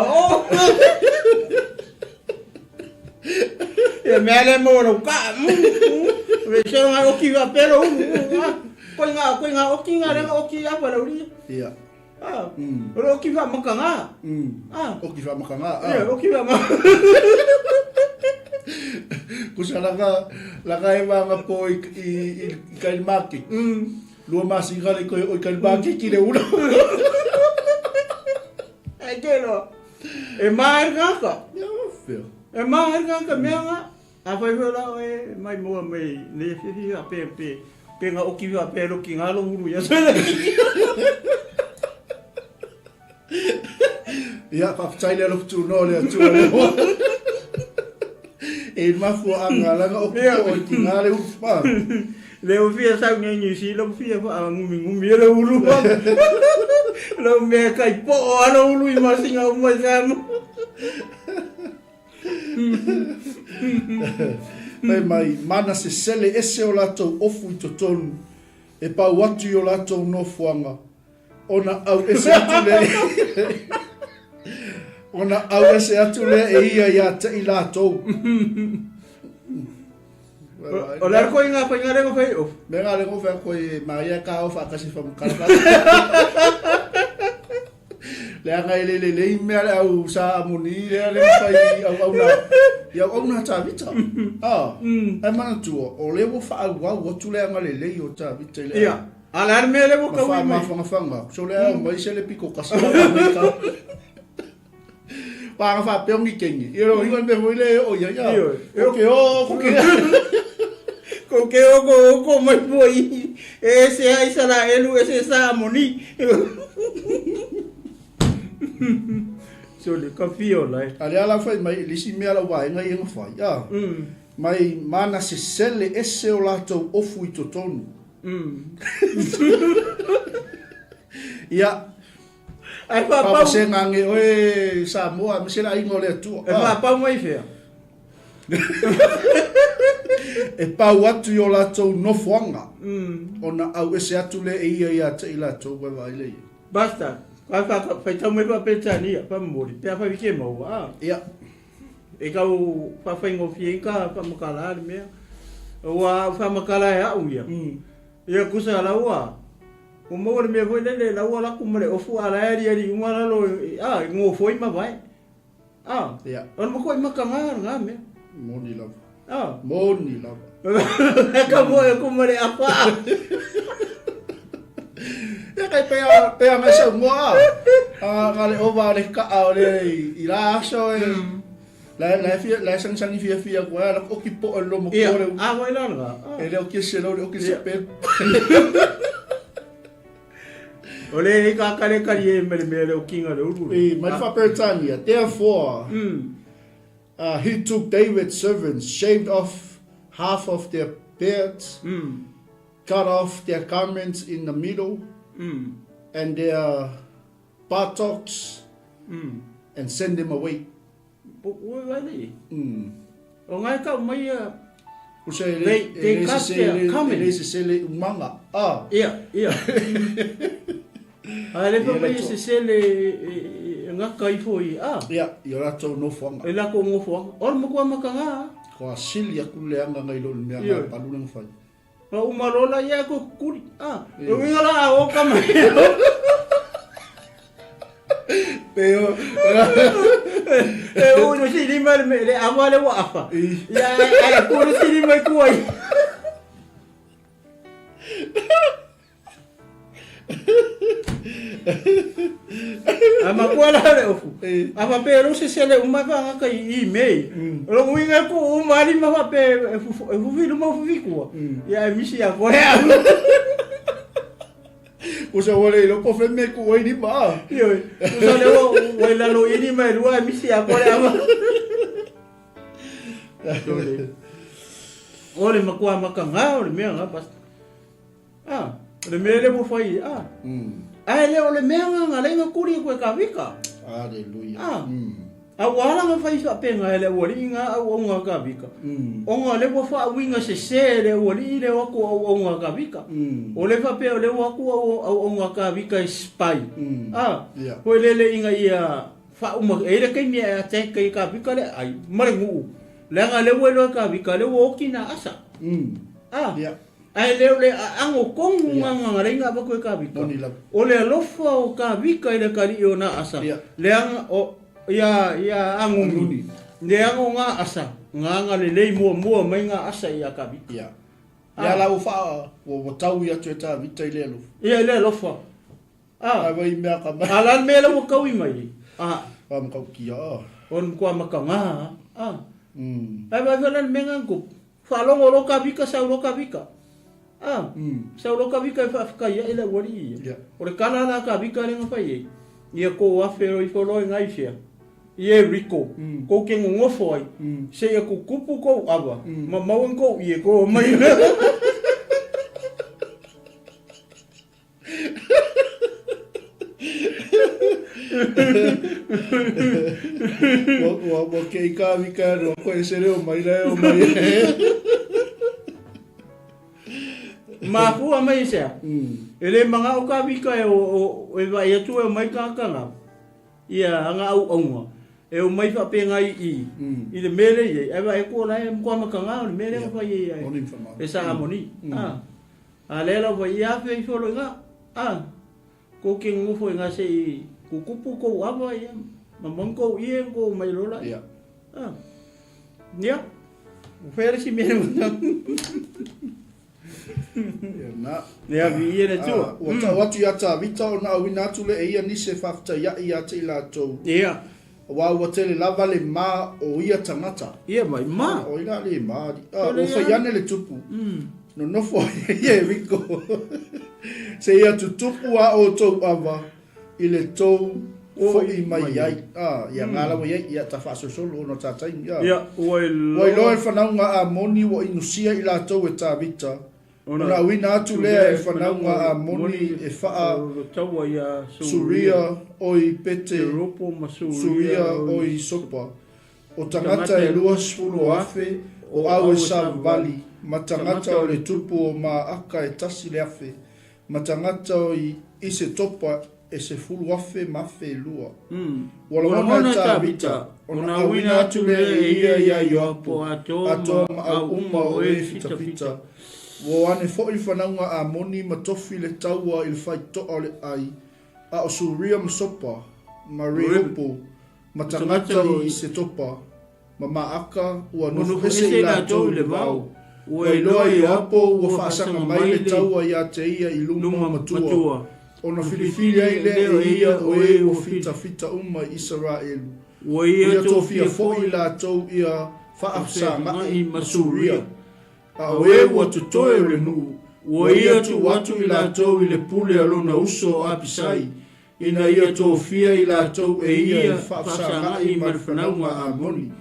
E me ale mo no ka. Ve se nga o ki va pero ko nga o ki nga le o ki a para uri. Ia. O ki va makanga. O ki fa makanga. O ki va Kusa laka e mga po I kalimaki. Lua masinga le koe o kalimaki ki le ulo. E kero. E mai ngaka. E mai ngaka mea nga. A fai wala e mai mua mei. Ne fifi a pe nga o ki va pe lo ki ngalo uru ya sele. Ia papai le lo tu no le tu le. E mafu anga langa o ki ngale upa. Le o fia sa ngi si lo fia fa ngumi le ulu. Lo me kai po alo ulu I masinga o mai sano. mai mana se sele ese o latou ofu I totonu e pau atu I o latou nofuanga ona au ese atu le ona au ese atu le e ia ia te I latou o le ko inga pa inga rengo fai of me nga rengo fai ko e maia ka o fa kasi fa mukala le anga le me au sa muni le fai au na ta vita ai mana tu o le wo fa au tu le anga le o ta vita le ia ala me le wo ka wi ma fa so le mai se le pico kasi pa fa pe ngi kengi io me mo le o ia ko mai foi ese ai sala elu ese sa moni so le confio lai ale ala fai mai lisi me ala wa ngai ngo fai ya mai mana se sele ese o latou ofu I totonu ya ai pa se ngange oe sa moa me se la ingo le tu pa mai fea e pau atu I o latou nofuanga ona au ese atu le e ia te I latou we vai le basta fai tau me pa petania pa mori pe fa vike mo ia e ka o pa fai ngo fienka pa makala me wa fa makala ya u ia ia kusa la wa o mo me foi le la wa la kumare o fu ala ri uma lo ngo foi ma vai ia on mo ko makanga nga me moni love moni love ka mo e kumare apa ya kai pe ma sa mo ngale o va le ka ole I la so la sang fia ko la o ki po lo mo ko le vai la e le o ki se lo o ki se pe ole ka kare kari me o kinga le uru my fa Britania therefore he took David's servants, shaved off half of their beards, cut off their garments in the middle, and their buttocks, and sent them away. They cut their garments. Ale pa mai se sele nga kai foi ia ora to no fonga ela ko ngo fonga or mo ko makanga ko silia kuleanga ngai lo me pa lu nang fa pa umarola ya ko kuri o ngala o kama pero o no si lima le amale wa afa ya ai ko si lima ko ai ama kwala le ofu ama pero se sele uma va ka I mei lo winga ko uma li ma pe fu vi mo fu vi ko ya mi si a ko ya o se wole lo ko fe me ko ni ba yo so le wo la lo ni ma lo mi si a ko ya ma ole ma kwa ma ka nga ole me nga pas le me le mo fai ai le ole me nga le nga kuri ko ka vika haleluya wala nga fai sa penga le woli nga o nga ka vika o nga le wo fa winga se le woli le o ko o nga ka vika o le fa pe le wo ko o nga ka vika spy ko le inga ia fa uma e le ke mi a te ke ka vika le ai mare ngu le nga le wo ka vika le wo kina asa ai le ango kongu nga ringa ba ko ka vika o le lofa o ka vika ile kali o na asa le anga o ya ango nguni le ango nga asa nga le mo mai nga asa ya ka vika ya la ufa o tau ya tueta vita ile lo le lofa va I me ka ala me le mo ka wi mai va mo ka ki on ko ma ka nga ai va vela me nga ko fa lo lo ka vika sa lo ka vika sa lo ka vika fa ka ya ile wori o le kana na ka vika le nga fa ye ia ko wa fero I folo ngai fia ia rico ko ke ngo foi se ia ko kupu ko ava ma mau ko ia ko mai Wa ke I ka vika ro ko e se reo mai reo mai. Mafulu mai se. Ele manga o ka vika e vai atu e mai ka kanga. Ia anga au e o mai fa penga I le mele ye e vai ko la e ko makanga le mele fa ye e sa amoni a le la vai ya fe fo nga ko ke ngofo nga se ku kupu ko ava ye mamon ko ye ko mai lola ya o fer si mele na ya vi ye tu watu ya ta vita na wina tu le ia ni se fakta ya te la to ya wa tele lava le ma o ia tangata. Ia mai ma. O ina le ma. O whaiane le tupu. No fo ye wiko. Se ia tu tupu a o tau ava. I le tau fo I mai iai. Ia ngala wa iai ia ta whaso solo no tatai. Ia oi loe whanaunga a moni wa inusia I la tau e ta vita. Ona wina atu lea e whanaunga a moni e whaa suria oi pete suria oi sopa. O tangata e luas fulu afe o au e sa vali. Ma tangata o le tupu o ma aka e tasi le afe. Ma tangata o I se topa e se fulu afe ma fe lua. Wala e ta vita. Ona wina atu lea e ia yoapo ato ma au o e fita. Wo ane fo I whanaunga a moni ma tofi le taua I le whai toa le ai. A o suria ma sopa, ma reopo, ma tangata I se topa, ma aka ua nufu hese I la tau le mau. Ua I loa I apo ua whaasanga mai le taua I a te ia I luma matua. Ona filifili ai lea ia o e o fita uma Israelu. Ua ia tofia fo I la tau ia whaafsanga I masuria. A oe ua tutoe le nuu, ua ia tu watu I la tau I le pule alona uso apisai, ina ia tō fia I la tau e ia whaafsanga I marwhanaunga a moni.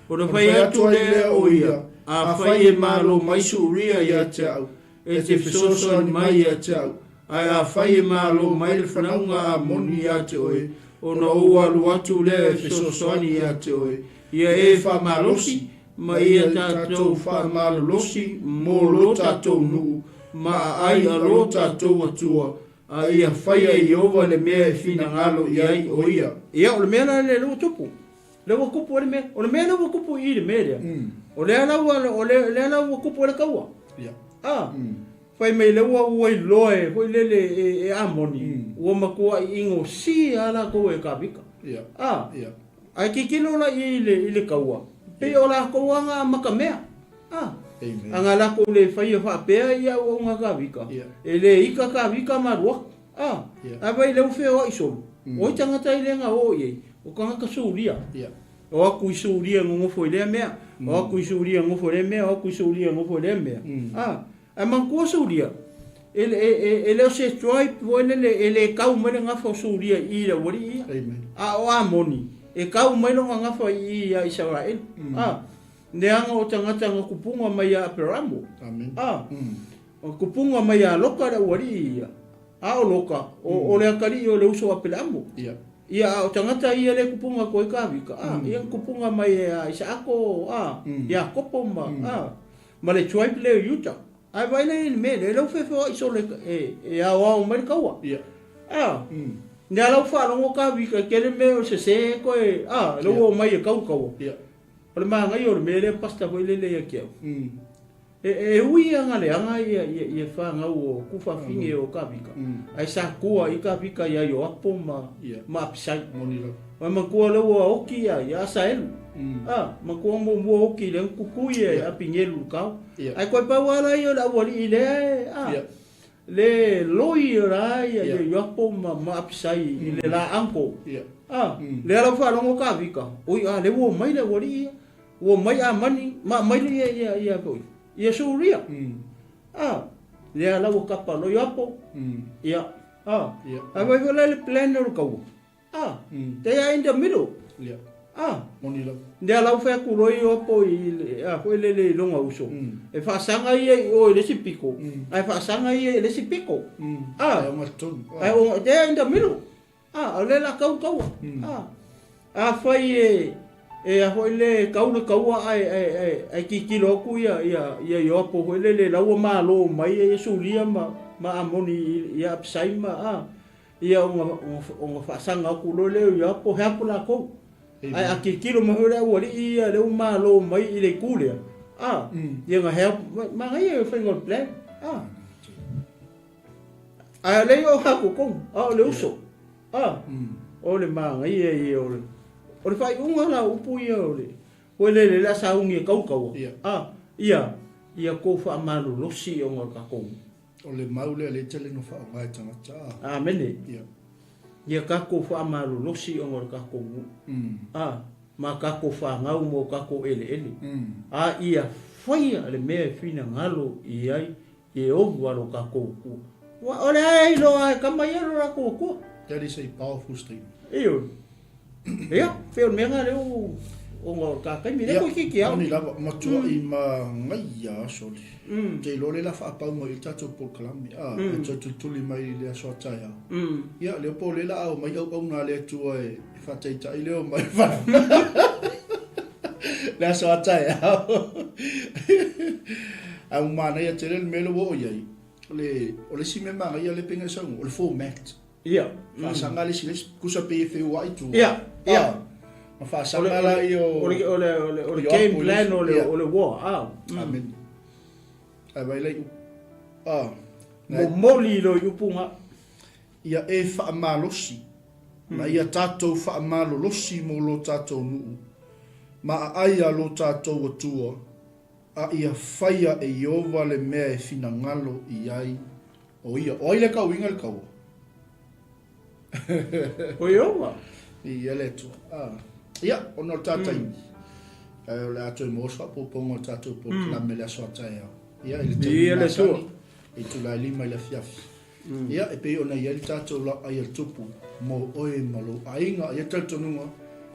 O na whai atu lea o ia, a whai e malo maisu ria ia te au, e te whesoso ni mai ia te au, ai a whai e malo mai le whanaunga a moni ia te oe, o na oalu atu lea e whesoso ni ia te oe, ia e wha malosi, ma ia tātou whamalolosi mō lo tātou nuu, ma ai a lo tātou atua, a ia whaia I ova le mea e whina ngalo I ai o ia. Ia, o le mea le lewa tupu. Lewa kupu o le mea. O le mea lewa kupu I le mea lea. O lea lewa kupu o le kaua. Ia. Whai mai lewa uai loe, hoi lele e amoni. Ua makua I ingo si ala koe e kāpika. Ia. Ia. Ai kikilo la I le kaua. Pe o la kouanga makamea. Amen. Anga la ko le whaia whapea ia o ngā kāwika. E le ika kāwika marua. A vai leu wheo I solu. O I tangata I lenga o iei. O kanga ka suria. O aku I suria ngofo I lea mea. O aku I suria ngofo I lea mea. O aku I suria ngofo I lea mea. A mankua suria. E leo se stripe o ele kau mele ngafo suria I le wari ia. A o a moni. E kau mai longa ngafa I a Israel. Neanga o tangata nga kupunga mai a Peramo. Amen. O kupunga mai a loka le wari ia. A o loka. O le akari o le uso a Peramo. Ia o tangata ia le kupunga koe kāwika. Ia kupunga mai a Isaako. Ia kopo ma. Ma le tribe le Utah. Ai vai le me le lau whewha iso le e a wao mai kaua. Nea lau whaalongo kāwika kere me o se koe, lau o mai e kau. O le maa ngai o le mele pasta hoi lele ia kiau. E hui anga le anga ia whaangau o kufa finge o kāwika. Ai sa kua I kāwika ia I o apo ma apisai. Ai makua lau a oki ia asa elu. Makua mua oki le kukui e apingelu kau. Ai koe pawala I o la wali I lea le loi rai le yapo ma apisai le la anko le ala fa longo ka vika oi le wo mai le wori wo mai a mani ma mai le ia poi ia suria le ala wo kapa lo yapo ia a vai le plan no ko they are in the middle moni lo le ala fa ku roi opo I foi le longa uso e fa sanga I o le sipiko ai fa sanga I le sipiko ma ton ai o they are in the middle o le la kau fai a hoi le kaua ai kikilo ku ia yo po hoi le lau malo mai e sulia ma amoni ia apsai ma ia o fasanga ku lo le yo po hapo la ko ai a kikilo ma hoi le wali ia le malo mai i le kulia ia nga help ma ngai e fai ngol plan a le yo hapo ko le uso o le ma ngai e o le fai unga la upu ia o le la saungi kau ia ko fa malu losi o ngol ka ko o le maule le tele no fa mai tangata amene ia ka ko fa malu losi o ngol ka ko ma ka ko fa ngau mo ka ko ele ia fai le me fina ngalo ia e o walo ka ko o le ai lo ai ka mai ro la ko that is a powerful statement ia, feo menga le o ngol ka kai mire ko ki kia. Ni lava matua I ma ngai ya soli. Te lo le la fa pa mo I tatu po kalami. Te tuli mai le so taia. Ia le po le la au mai au na le tu e fa te tai le mai fa. Le so taia. Au mana ia te le melo o ia. O le si me manga ia le penga sa o le format. Ia. Fa sanga le si kusa pe fe wa tu. Ia. Ma fa sanga la o le game plan o le war. Amen. Ai vai lai. Mo moli lo yupunga. Ia e fa malosi. Ma ia tatou fa malolosi mo lo tatou nu. Ma ai lo tatou tua. A ia faia e iova le mea e fina ngalo I ai. O ia, o ile kau inga le kau. O iova? Ia le tu. Ia, ono tatai. O le ato I moswa po pongo tatou po la me le aso atai au. Ia, Ia le tu. I tu la lima I le fiafi. Ia, e pe ona ia le tatou la ai al tupu. Mo oe malo. Ainga, ia taltonunga.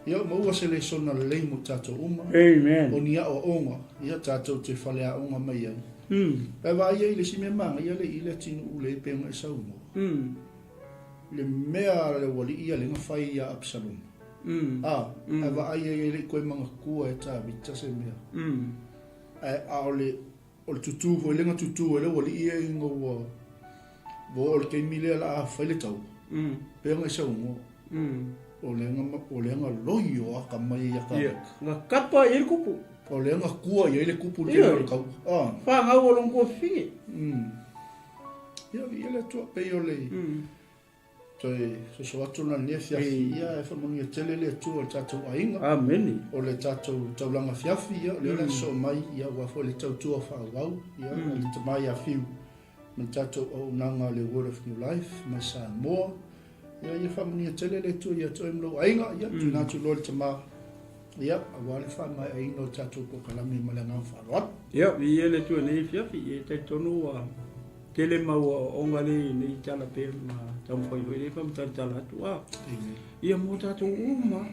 Ia maua se le sona lei mo tatou uma. Amen. O ni a o onga. Ia tatou te whale a onga mai ai. Pe wa ia I le si me manga. Ia le I le tinu u le penga e sau mo. Le mea le wali ia le ngawhai ia Absalom. E wa ia ia le koe manga kua e tā vita se mea. O le tutu, o le nga tutu, o le wali ia inga ua. Wo o le keimi lea la a whaile tau. Penga e sau mo. O le nga loi o aka mai ia ka. Nga kapa I le kupu. O le nga kua ia le kupu le o le kau. Whangau o longo whingi. Ia le tua pei o le. Toi so atu na ne fiafi ia e whamangi a tele le tua o tatou ainga. Ameni. O le tatou taulanga fiafi ia. Le ole so mai ia wafo le tau tua whaawau. Ia le tamai a fiu. Me tatou o nanga le Word of New Life. Mai sa moa. Ia whamangi a tele le tua ia toi mlo ainga. Ia tu natu lo le tama. Ia awale whamai ainga o tatou po kalami ma le ngau wharoat. Ia ia le tua nei fiafi. Ia tai tonu a tele mau onga le nei tala pe ma tau whai hoi le pam tala atu ia mo tatou uma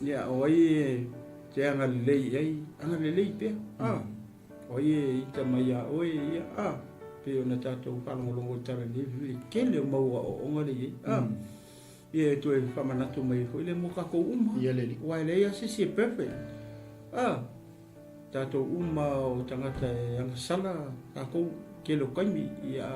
ia o ai te anga lei ai anga lei pe o ai ta mai a oi ia pe ona tatou whanongolongo tala nei kele mau onga le ia tu e whamanatu mai hoi le mo kako uma ia le wai le ia sisi perfect tatou uma o tangata e anga sala kako kelo kaimi ia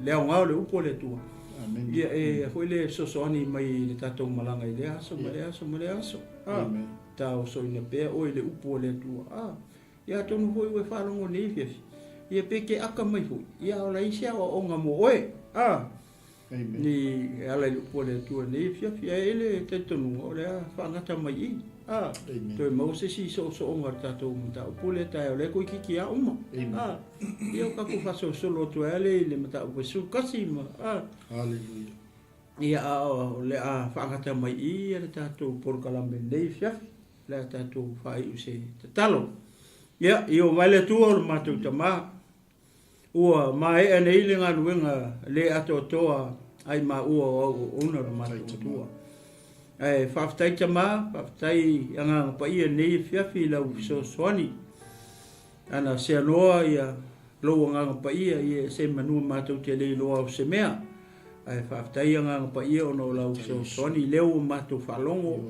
leo ngao le upo le tua. Amen. Ia e hoi le sosoani mai le tatou malanga I le aso, ma le aso. Amen. Tau so ina pea oi le upo le tua. Ia tonu hoi we whalongo ne fiafi. Ia peke aka mai hoi. Ia o la isia o onga mo oe. Amen. Ni ala le upo le tua ne fiafi. Ia ele te tonu o le whangata mai I. Amen. Toi mau se si so onga tatou mta upo le tai o le koi kiki a uma. Ia o kako whaso solo tu ele le mata upo su kasi ma. Hallelujah. Ia o le a whangata mai I le tatou porkalame nei fiafi. Le tatou whai use te talo. Ia, I o mai le tua o le matou tama. Ua mai e nei le ngā ruenga le ato toa ai ma ua o una le matou tua. Ai whaftai tama, whaftai anga pa ia nei fiafi lau so soani. Ana se aloa ia loa nganga pa ia se manua matou te lei loa o se mea. ai whaftai anga pa ia o no lau so soni leo mato whalongo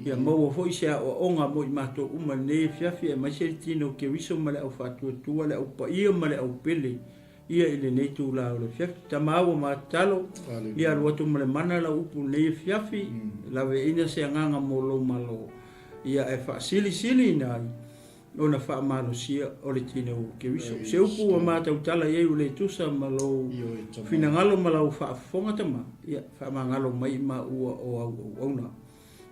ia maua foi se o onga mo i mato uma ne fiafi e mai se tino ke wiso male au whatua tua le au pa ia male au pele ia ile nei tu lau le fiafi tamau ma talo ia ruatu male mana la upu ne fiafi lawe ina se nganga mo lo malo ia e wha sili nai ona wha malo sia o le tino ke wiso se upu o mata utala ia ule tusa malo fina ngalo malau wha fonga tama ia wha mangalo mai ma ua o auna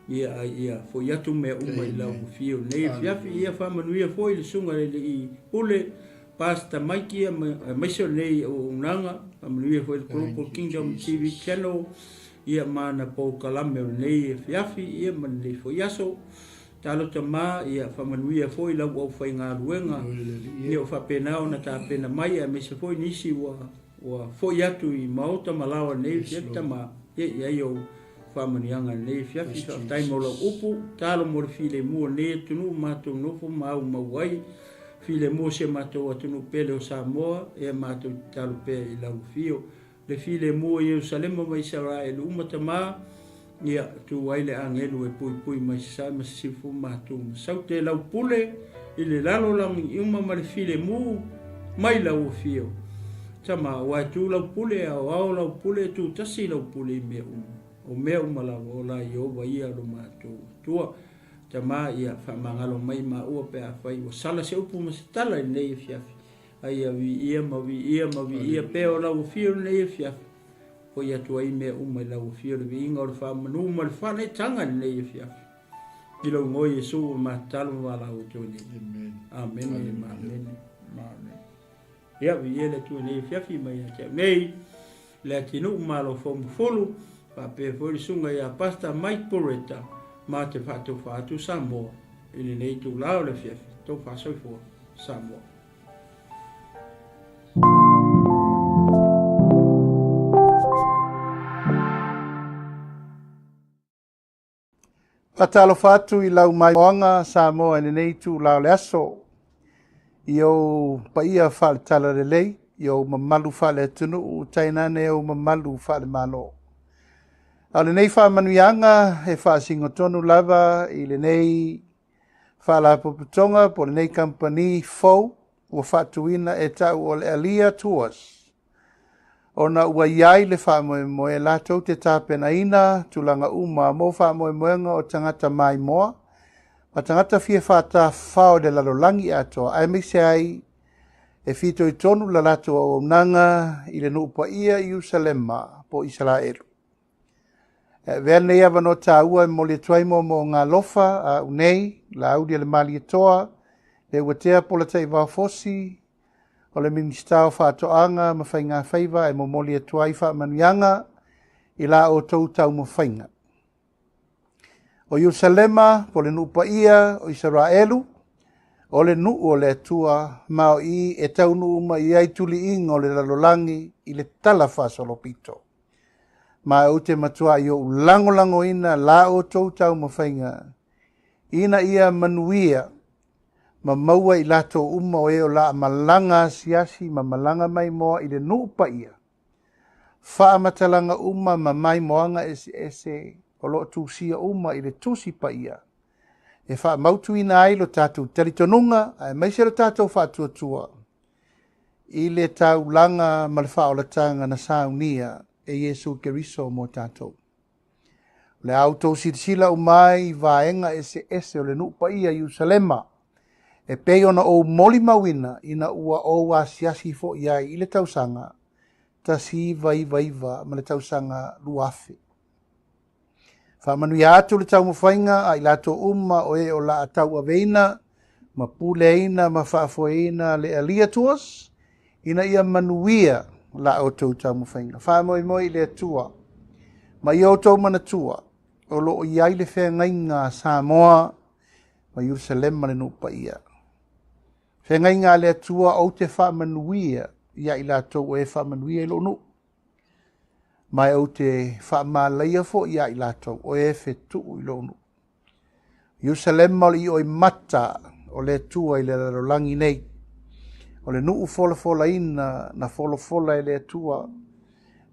ia fo yatu me uma i lau fio nei fiafi ia wha manuia fo i le sunga le i ule pasta maiki ia maiso nei o unanga manuia fo i le Global Kingdom TV channel ia mana po kalame o nei fiafi ia manei fo yaso talo tama ia whamanuia foi lau au whai ngā ruenga ia o whapenao na tā pena mai a mese foi nisi wa foi atu i maota malawa nei fiata ma ia i au whamanianga nei fiafi whaftai mola upu talo mora file mua nei tunu mato nofo mau mauai file mua se mato atunu pele o Samoa e mato talo pe i lau fio le file mua i Jerusalema mai Israel umatama ia tu waile angelu e pui mai sa masifu matu sau te lau pule i le lalo langi i uma ma le file mu mai lau fio tama wa tu lau pule au lau pule tu tasi lau pule me o me uma la ola i ova ia lo matu tua tama ia whamangalo mai ma ua pe a whai o sala se upu masitala i nei fiafi ai a vi ia pe o lau fio nei fiafi o ia tua i mea uma i lau fio le vinga o le wha manu ma le wha nei tanga nei e fiafi. I lau ngoi Jesu o ma talo wa lau tōni. Amen. Amen. Ia vi ia le tua nei e fiafi mai a teo. Nei, Leatinuu ma lo Mafulu, pa pe fori sunga ia pasta Bureta, ma te whatu Samoa. Ili nei tu lau le fiafi, tau whasoi fua Samoa. Patalo fatu i lau mai moanga Samoa ene nei tu lau le aso. Io pa ia whale tala le lei, io mamalu whale tunu, tainane o mamalu whale malo. Au le nei wha manuianga e wha singo tonu lava i le nei whala popotonga po le nei company fau ua whatuina e tau o le 𝚟𝚑𝚙𝚎𝚘. Ona ua iai le wha moe lātou te tāpena ina, tulanga uma mo wha moenga o tangata mai moa. Ma tangata fia whata whao de lalolangi atoa. Ai me se ai e fito i tonu la lātou o nanga i le nuupa ia i Jerusalema po Israelu. Vea nei awa no tā ua e mo le tuaimo mo ngā lofa a unei, la audi le mali atoa, le uatea po la tai fosi, o le ministao whaatoanga ma whai ngā whaiva e momoli e tuai wha manuianga i la o tau tau ma whainga. O Jerusalema, po le nuupa ia o Israelu, o le nuu o le atua mao i e tau nuu ma i ai tuli inga o le lalolangi i le tala whasolopito. Ma o te matua i o lango ina la o tau tau ma whainga. Ina ia manuia ma maua i lato uma o eo la malanga siasi ma malanga mai moa i le nuupa ia. Wha matalanga uma ma mai moanga ese o lo tusia uma i le tusi pa ia. E wha mautu ina ai lo tātou telitonunga, ai maise lo tātou wha tua. I le tau langa ma le wha o la tanga na saunia e Jesu Keriso mo tātou. Le auto sila umai vaenga ese o le nuupa ia Jerusalema. E pei ona o moli mawina ina ua o wa siasi fo ia i le tausanga ta si vaiva ma le tausanga luafe. Whamanu i atu le tau mawhainga a i lato uma o e o la atau aveina ma puleina ma whaafoeina le 𝚟𝚑𝚙𝚎𝚘 ina ia manuia la o tau tau mawhainga. Whamoi le atua ma i o tau manatua o lo i ai le whea ngainga Samoa ma Jerusalema le nupa ia. Whengai ngā le atua o te whamanuia ia i lātou e whamanuia i lonu. Mai o te whamalaia fo ia i lātou o e whetu i lonu. Jerusalema i o i mata o le atua i le larolangi nei. O le nuu fola ina na fola i le atua.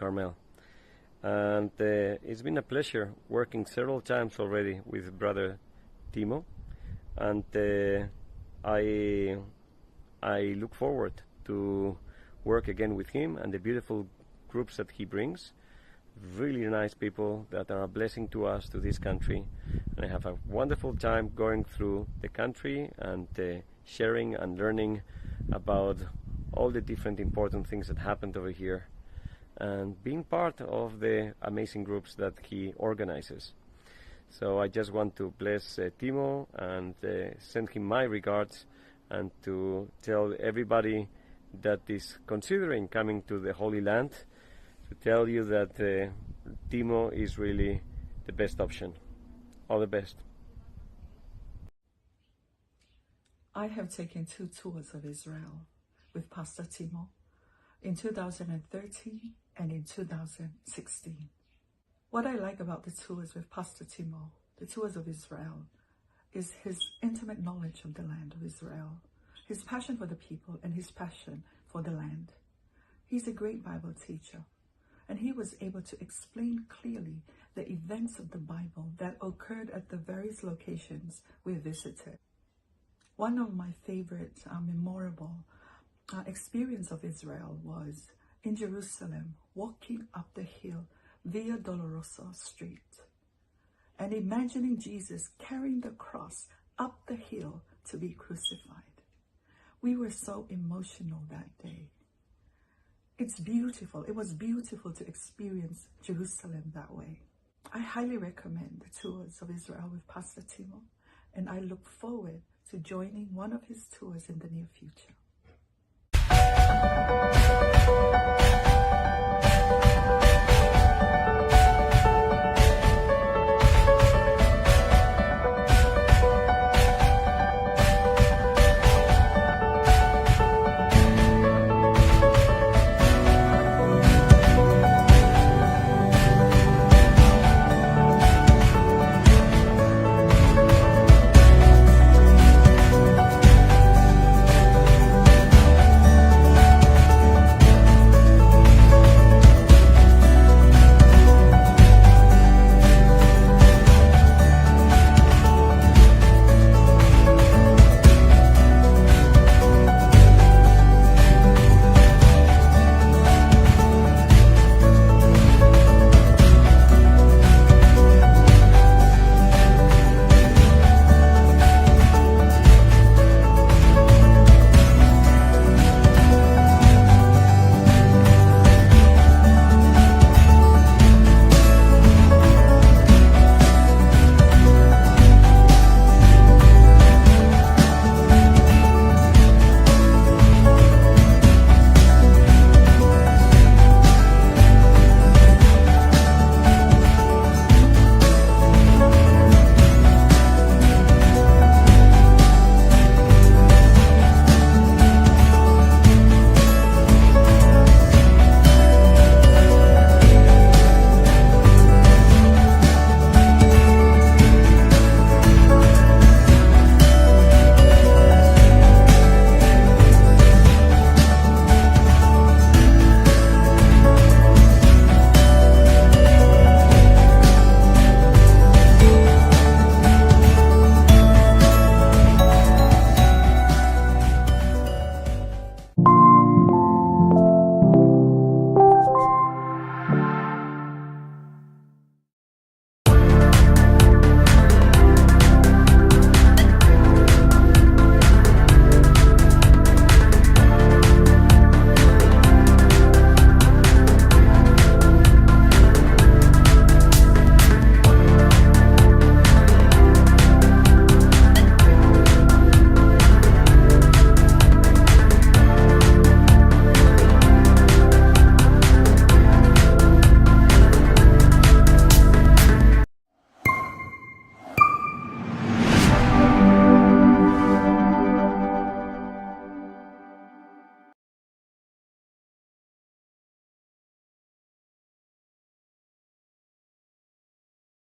Carmel. And it's been a pleasure working several times already with Brother Timo, and I look forward to work again with him and the beautiful groups that he brings. Really nice people that are a blessing to us, to this country, and I have a wonderful time going through the country and sharing and learning about all the different important things that happened over here, and being part of the amazing groups that he organizes. So I just want to bless Timo and send him my regards, and to tell everybody that is considering coming to the Holy Land, to tell you that Timo is really the best option. All the best. I have taken 2 tours of Israel with Pastor Timo in 2013 and in 2016. What I like about the tours with Pastor Timo, the tours of Israel, is his intimate knowledge of the land of Israel, his passion for the people, and his passion for the land. He's a great Bible teacher, and he was able to explain clearly the events of the Bible that occurred at the various locations we visited. One of my favorite memorable experience of Israel was in Jerusalem, walking up the hill Via Dolorosa Street and imagining Jesus carrying the cross up the hill to be crucified. We were so emotional that day. It's beautiful. It was beautiful to experience Jerusalem that way. I highly recommend the tours of Israel with Pastor Timo, and I look forward to joining one of his tours in the near future.